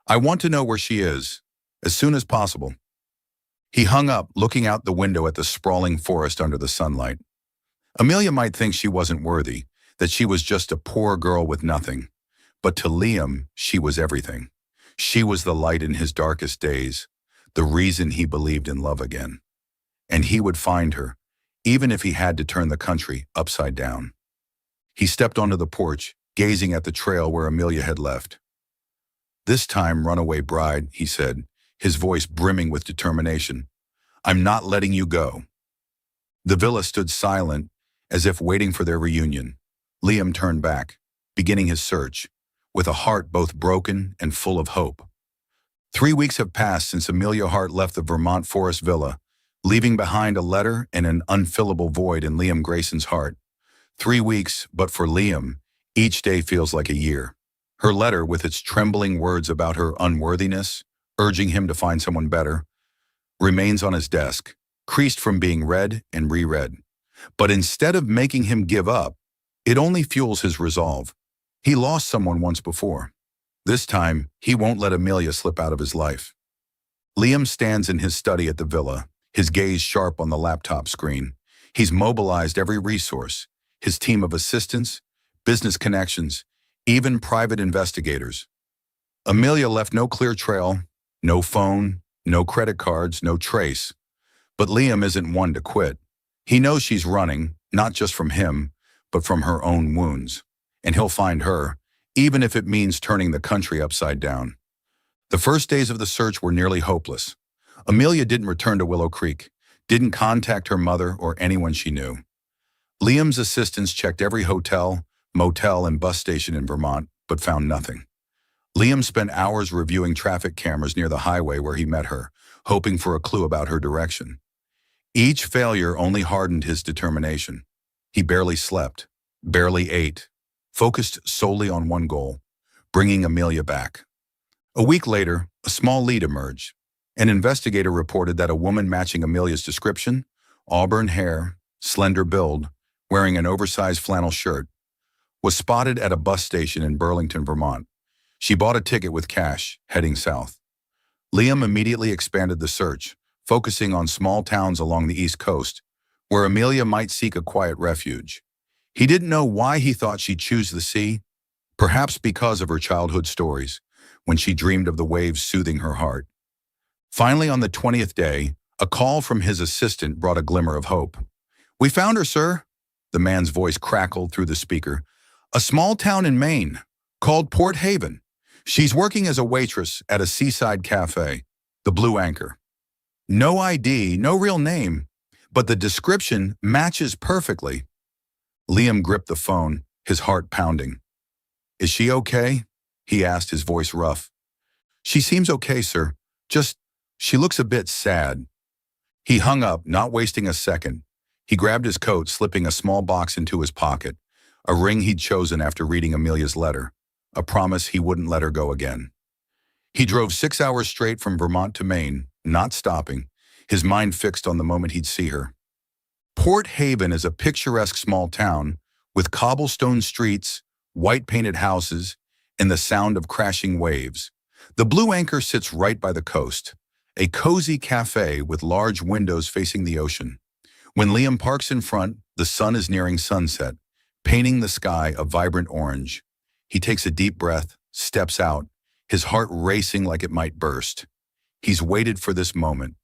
I want to know where she is, as soon as possible." He hung up, looking out the window at the sprawling forest under the sunlight. Amelia might think she wasn't worthy, that she was just a poor girl with nothing. But to Liam, she was everything. She was the light in his darkest days, the reason he believed in love again. and he would find her, even if he had to turn the country upside down. He stepped onto the porch, gazing at the trail where Amelia had left. "This time, runaway bride," he said, his voice brimming with determination. "I'm not letting you go." The villa stood silent, as if waiting for their reunion. Liam turned back, beginning his search, with a heart both broken and full of hope. 3 weeks have passed since Amelia Hart left the Vermont Forest Villa, leaving behind a letter and an unfillable void in Liam Grayson's heart. 3 weeks, but for Liam, each day feels like a year. Her letter, with its trembling words about her unworthiness, urging him to find someone better, remains on his desk, creased from being read and reread. But instead of making him give up, it only fuels his resolve. He lost someone once before. This time, he won't let Amelia slip out of his life. Liam stands in his study at the villa, his gaze sharp on the laptop screen. He's mobilized every resource, his team of assistants, business connections, even private investigators. Amelia left no clear trail, no phone, no credit cards, no trace. But Liam isn't one to quit. He knows she's running, not just from him, but from her own wounds. And he'll find her, even if it means turning the country upside down. The first days of the search were nearly hopeless. Amelia didn't return to Willow Creek, didn't contact her mother or anyone she knew. Liam's assistants checked every hotel, motel, and bus station in Vermont, but found nothing. Liam spent hours reviewing traffic cameras near the highway where he met her, hoping for a clue about her direction. Each failure only hardened his determination. He barely slept, barely ate, focused solely on one goal, bringing Amelia back. A week later, a small lead emerged. An investigator reported that a woman matching Amelia's description, auburn hair, slender build, wearing an oversized flannel shirt, was spotted at a bus station in Burlington, Vermont. She bought a ticket with cash, heading south. Liam immediately expanded the search, focusing on small towns along the East Coast, where Amelia might seek a quiet refuge. He didn't know why he thought she'd choose the sea, perhaps because of her childhood stories, when she dreamed of the waves soothing her heart. Finally, on the 20th day, a call from his assistant brought a glimmer of hope. "We found her, sir." The man's voice crackled through the speaker. "A small town in Maine, called Port Haven. She's working as a waitress at a seaside cafe, the Blue Anchor. No ID, no real name, but the description matches perfectly." Liam gripped the phone, his heart pounding. "Is she okay?" he asked, his voice rough. "She seems okay, sir. She looks a bit sad." He hung up, not wasting a second. He grabbed his coat, slipping a small box into his pocket, a ring he'd chosen after reading Amelia's letter, a promise he wouldn't let her go again. He drove 6 hours straight from Vermont to Maine, not stopping, his mind fixed on the moment he'd see her. Port Haven is a picturesque small town with cobblestone streets, white-painted houses, and the sound of crashing waves. The Blue Anchor sits right by the coast, a cozy cafe with large windows facing the ocean. When Liam parks in front, the sun is nearing sunset, painting the sky a vibrant orange. He takes a deep breath, steps out, his heart racing like it might burst. He's waited for this moment,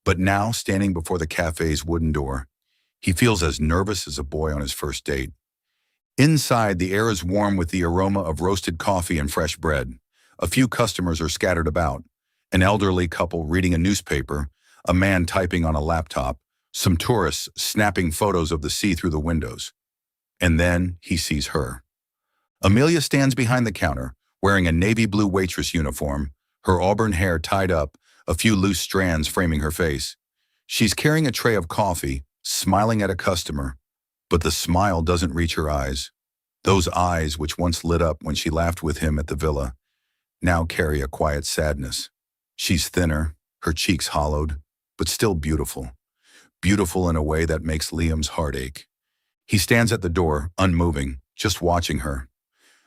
but now, standing before the cafe's wooden door, he feels as nervous as a boy on his first date. Inside, the air is warm with the aroma of roasted coffee and fresh bread. A few customers are scattered about. An elderly couple reading a newspaper, a man typing on a laptop, some tourists snapping photos of the sea through the windows. And then he sees her. Amelia stands behind the counter, wearing a navy blue waitress uniform, her auburn hair tied up, a few loose strands framing her face. She's carrying a tray of coffee, smiling at a customer, but the smile doesn't reach her eyes. Those eyes, which once lit up when she laughed with him at the villa, now carry a quiet sadness. She's thinner, her cheeks hollowed, but still beautiful. Beautiful in a way that makes Liam's heart ache. He stands at the door, unmoving, just watching her.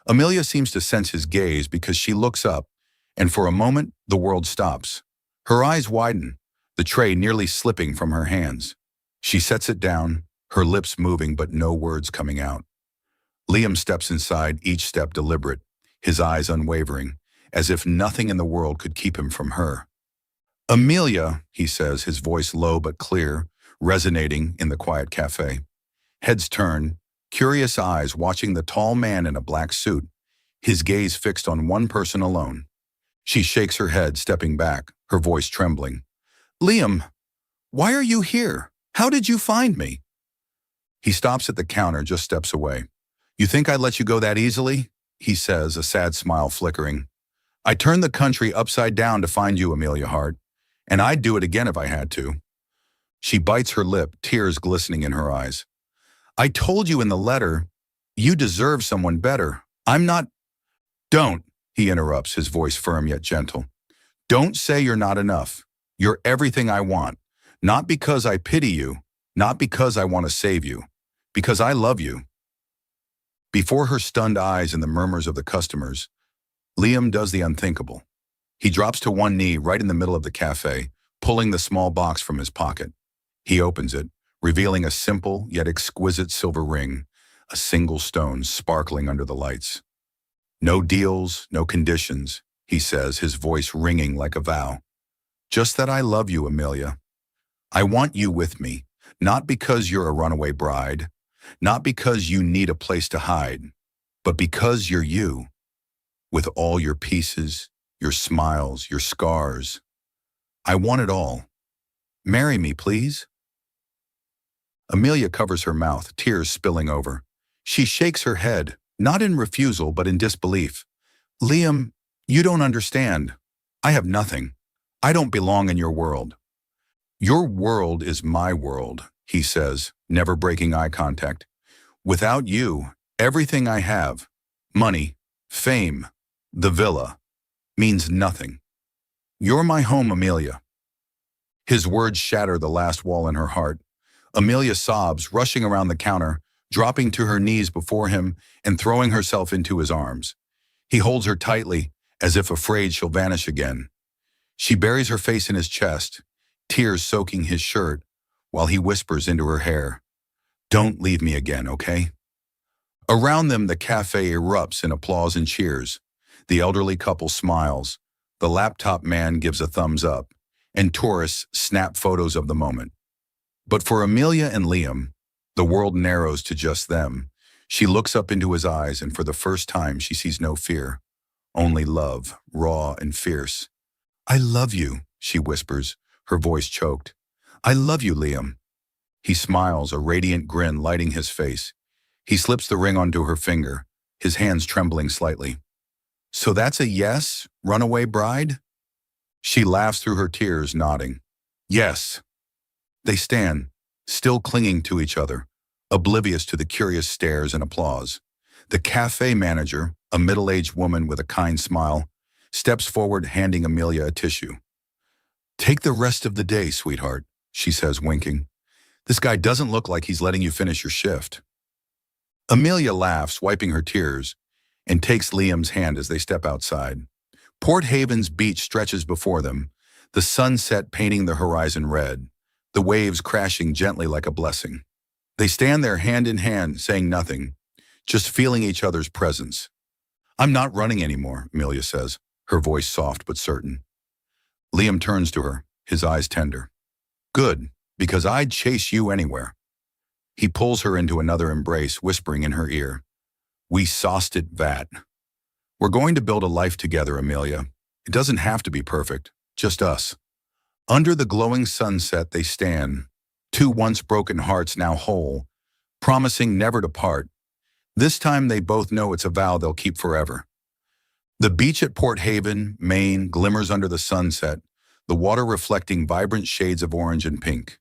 Amelia seems to sense his gaze because she looks up, and for a moment, the world stops. Her eyes widen, the tray nearly slipping from her hands. She sets it down, her lips moving but no words coming out. Liam steps inside, each step deliberate, his eyes unwavering, as if nothing in the world could keep him from her. "Amelia," he says, his voice low but clear, resonating in the quiet cafe. Heads turn, curious eyes watching the tall man in a black suit, his gaze fixed on one person alone. She shakes her head, stepping back, her voice trembling. Liam, why are you here? How did you find me? He stops at the counter, just steps away. You think I'd let you go that easily? He says, a sad smile flickering. I turned the country upside down to find you, Amelia Hart, and I'd do it again if I had to. She bites her lip, tears glistening in her eyes. I told you in the letter, you deserve someone better. I'm not. Don't, he interrupts, his voice firm yet gentle. Don't say you're not enough. You're everything I want. Not because I pity you, not because I want to save you, because I love you. Before her stunned eyes and the murmurs of the customers, Liam does the unthinkable. He drops to one knee right in the middle of the cafe, pulling the small box from his pocket. He opens it, revealing a simple yet exquisite silver ring, a single stone sparkling under the lights. No deals, no conditions, he says, his voice ringing like a vow. Just that I love you, Amelia. I want you with me, not because you're a runaway bride, not because you need a place to hide, but because you're you, with all your pieces, your smiles, your scars. I want it all. Marry me, please. Amelia covers her mouth, tears spilling over. She shakes her head, not in refusal, but in disbelief. Liam, you don't understand. I have nothing. I don't belong in your world. Your world is my world, he says, never breaking eye contact. Without you, everything I have, money, fame, the villa, means nothing. You're my home, Amelia. His words shatter the last wall in her heart. Amelia sobs, rushing around the counter, dropping to her knees before him and throwing herself into his arms. He holds her tightly, as if afraid she'll vanish again. She buries her face in his chest, tears soaking his shirt, while he whispers into her hair, "Don't leave me again, okay?" Around them, the cafe erupts in applause and cheers. The elderly couple smiles, the laptop man gives a thumbs up, and tourists snap photos of the moment. But for Amelia and Liam, the world narrows to just them. She looks up into his eyes, and for the first time she sees no fear, only love, raw and fierce. I love you, she whispers, her voice choked. I love you, Liam. He smiles, a radiant grin lighting his face. He slips the ring onto her finger, his hands trembling slightly. So that's a yes, runaway bride? She laughs through her tears, nodding. Yes. They stand, still clinging to each other, oblivious to the curious stares and applause. The cafe manager, a middle-aged woman with a kind smile, steps forward, handing Amelia a tissue. Take the rest of the day, sweetheart, she says, winking. This guy doesn't look like he's letting you finish your shift. Amelia laughs, wiping her tears, and takes Liam's hand as they step outside. Port Haven's beach stretches before them, the sunset painting the horizon red, the waves crashing gently like a blessing. They stand there hand in hand, saying nothing, just feeling each other's presence. I'm not running anymore, Amelia says, her voice soft but certain. Liam turns to her, his eyes tender. Good, because I'd chase you anywhere. He pulls her into another embrace, whispering in her ear, We sauced it, Vat. We're going to build a life together, Amelia. It doesn't have to be perfect, just us. Under the glowing sunset they stand, two once broken hearts now whole, promising never to part. This time they both know it's a vow they'll keep forever. The beach at Port Haven, Maine, glimmers under the sunset, the water reflecting vibrant shades of orange and pink.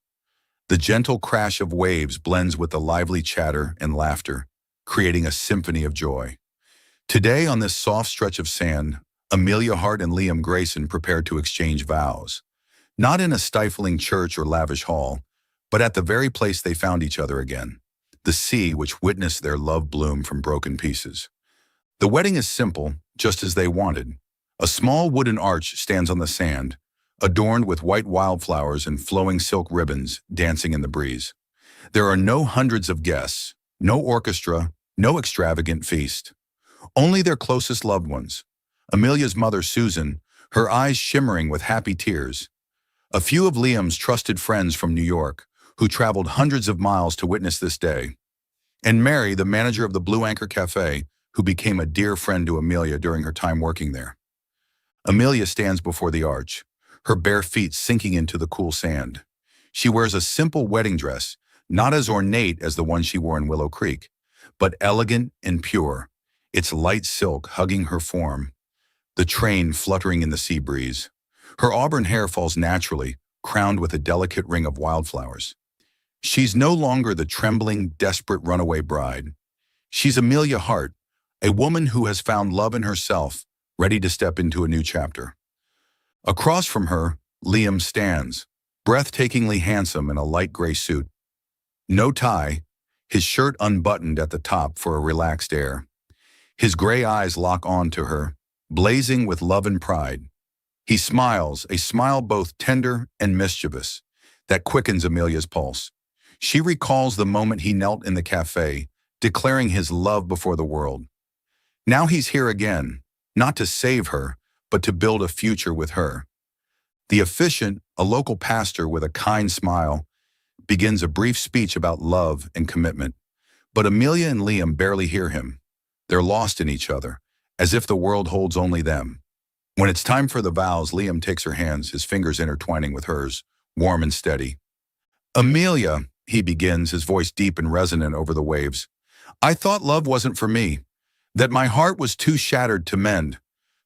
The gentle crash of waves blends with the lively chatter and laughter, creating a symphony of joy. Today, on this soft stretch of sand, Amelia Hart and Liam Grayson prepare to exchange vows. Not in a stifling church or lavish hall, but at the very place they found each other again, the sea which witnessed their love bloom from broken pieces. The wedding is simple, just as they wanted. A small wooden arch stands on the sand, adorned with white wildflowers and flowing silk ribbons dancing in the breeze. There are no hundreds of guests, no orchestra, no extravagant feast. Only their closest loved ones. Amelia's mother, Susan, her eyes shimmering with happy tears. A few of Liam's trusted friends from New York, who traveled hundreds of miles to witness this day, and Mary, the manager of the Blue Anchor Cafe, who became a dear friend to Amelia during her time working there. Amelia stands before the arch, her bare feet sinking into the cool sand. She wears a simple wedding dress, not as ornate as the one she wore in Willow Creek, but elegant and pure, its light silk hugging her form, the train fluttering in the sea breeze. Her auburn hair falls naturally, crowned with a delicate ring of wildflowers. She's no longer the trembling, desperate runaway bride. She's Amelia Hart, a woman who has found love in herself, ready to step into a new chapter. Across from her, Liam stands, breathtakingly handsome in a light gray suit. No tie, his shirt unbuttoned at the top for a relaxed air. His gray eyes lock on to her, blazing with love and pride. He smiles, a smile both tender and mischievous, that quickens Amelia's pulse. She recalls the moment he knelt in the cafe, declaring his love before the world. Now he's here again, not to save her, but to build a future with her. The officiant, a local pastor with a kind smile, begins a brief speech about love and commitment. But Amelia and Liam barely hear him. They're lost in each other, as if the world holds only them. When it's time for the vows, Liam takes her hands, his fingers intertwining with hers, warm and steady. "Amelia," he begins, his voice deep and resonant over the waves, "I thought love wasn't for me, that my heart was too shattered to mend.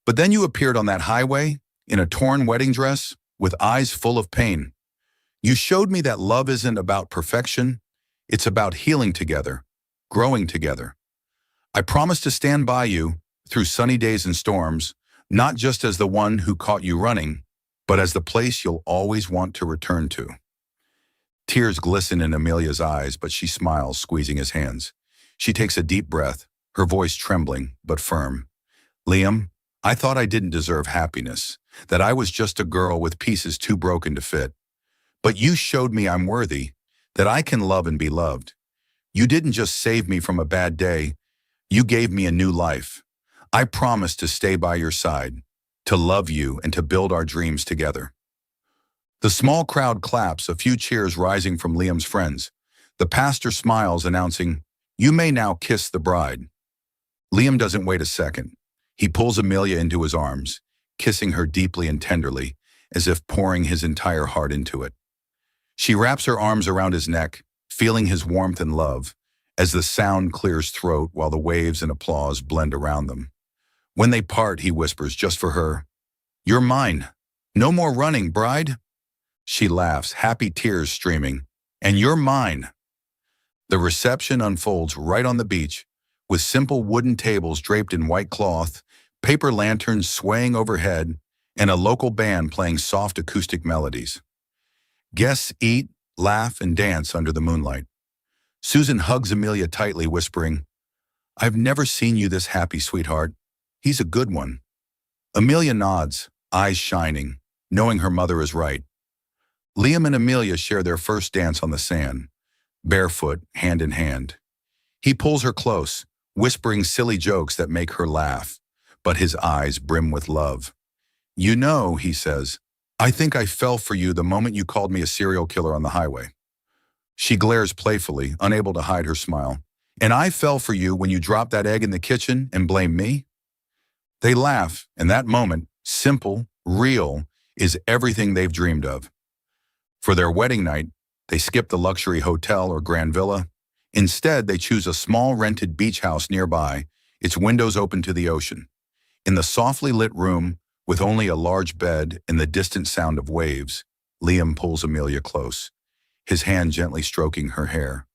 But then you appeared on that highway, in a torn wedding dress, with eyes full of pain. You showed me that love isn't about perfection, it's about healing together, growing together. I promise to stand by you through sunny days and storms, not just as the one who caught you running, but as the place you'll always want to return to." Tears glisten in Amelia's eyes, but she smiles, squeezing his hands. She takes a deep breath, her voice trembling but firm. "Liam, I thought I didn't deserve happiness, that I was just a girl with pieces too broken to fit. But you showed me I'm worthy, that I can love and be loved. You didn't just save me from a bad day, you gave me a new life. I promise to stay by your side, to love you and to build our dreams together." The small crowd claps, a few cheers rising from Liam's friends. The pastor smiles, announcing, "You may now kiss the bride." Liam doesn't wait a second. He pulls Amelia into his arms, kissing her deeply and tenderly, as if pouring his entire heart into it. She wraps her arms around his neck, feeling his warmth and love, as the sound clears throat while the waves and applause blend around them. When they part, he whispers, just for her, "You're mine. No more running, bride." She laughs, happy tears streaming, "And you're mine." The reception unfolds right on the beach, with simple wooden tables draped in white cloth, paper lanterns swaying overhead, and a local band playing soft acoustic melodies. Guests eat, laugh, and dance under the moonlight. Susan hugs Amelia tightly, whispering, "I've never seen you this happy, sweetheart. He's a good one." Amelia nods, eyes shining, knowing her mother is right. Liam and Amelia share their first dance on the sand, barefoot, hand in hand. He pulls her close, whispering silly jokes that make her laugh, but his eyes brim with love. "You know," he says, "I think I fell for you the moment you called me a serial killer on the highway." She glares playfully, unable to hide her smile. "And I fell for you when you dropped that egg in the kitchen and blamed me?" They laugh, and that moment, simple, real, is everything they've dreamed of. For their wedding night, they skip the luxury hotel or grand villa. Instead, they choose a small rented beach house nearby, its windows open to the ocean. In the softly lit room, with only a large bed and the distant sound of waves, Liam pulls Amelia close, his hand gently stroking her hair.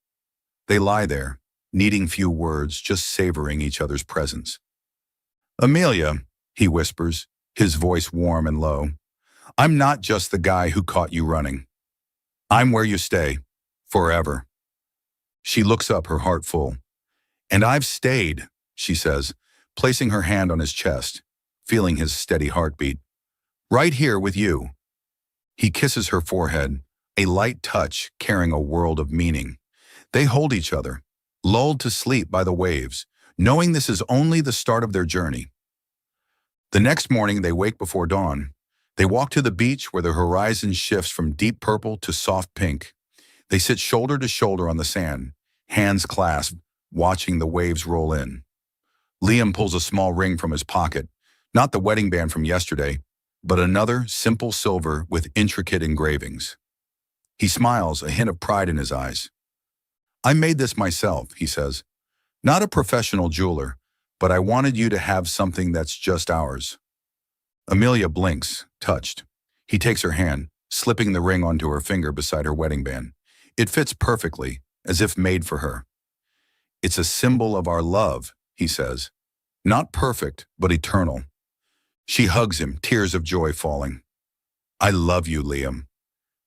They lie there, needing few words, just savoring each other's presence. "Amelia," he whispers, his voice warm and low, "I'm not just the guy who caught you running. I'm where you stay, forever." She looks up, her heart full. "And I've stayed," she says, placing her hand on his chest, feeling his steady heartbeat. "Right here with you." He kisses her forehead, a light touch carrying a world of meaning. They hold each other, lulled to sleep by the waves, knowing this is only the start of their journey. The next morning, they wake before dawn. They walk to the beach where the horizon shifts from deep purple to soft pink. They sit shoulder to shoulder on the sand, hands clasped, watching the waves roll in. Liam pulls a small ring from his pocket, not the wedding band from yesterday, but another simple silver with intricate engravings. He smiles, a hint of pride in his eyes. I made this myself, he says. Not a professional jeweler, but I wanted you to have something that's just ours. Amelia blinks, touched. He takes her hand, slipping the ring onto her finger beside her wedding band. It fits perfectly, as if made for her. It's a symbol of our love, he says. Not perfect, but eternal. She hugs him, tears of joy falling. I love you, Liam.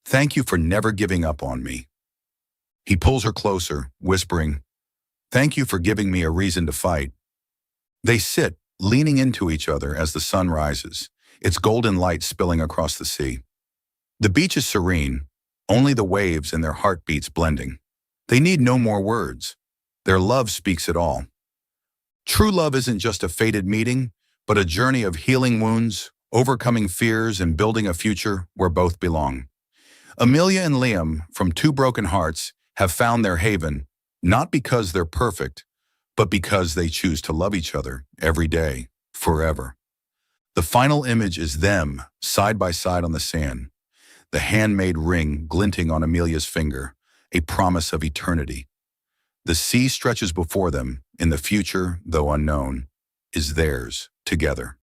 Thank you for never giving up on me. He pulls her closer, whispering, Thank you for giving me a reason to fight. They sit, leaning into each other as the sun rises, its golden light spilling across the sea. The beach is serene, only the waves and their heartbeats blending. They need no more words. Their love speaks it all. True love isn't just a fated meeting, but a journey of healing wounds, overcoming fears, and building a future where both belong. Amelia and Liam, from two broken hearts, have found their haven, not because they're perfect, but because they choose to love each other every day, forever. The final image is them, side by side on the sand, the handmade ring glinting on Amelia's finger, a promise of eternity. The sea stretches before them, and the future, though unknown, is theirs together.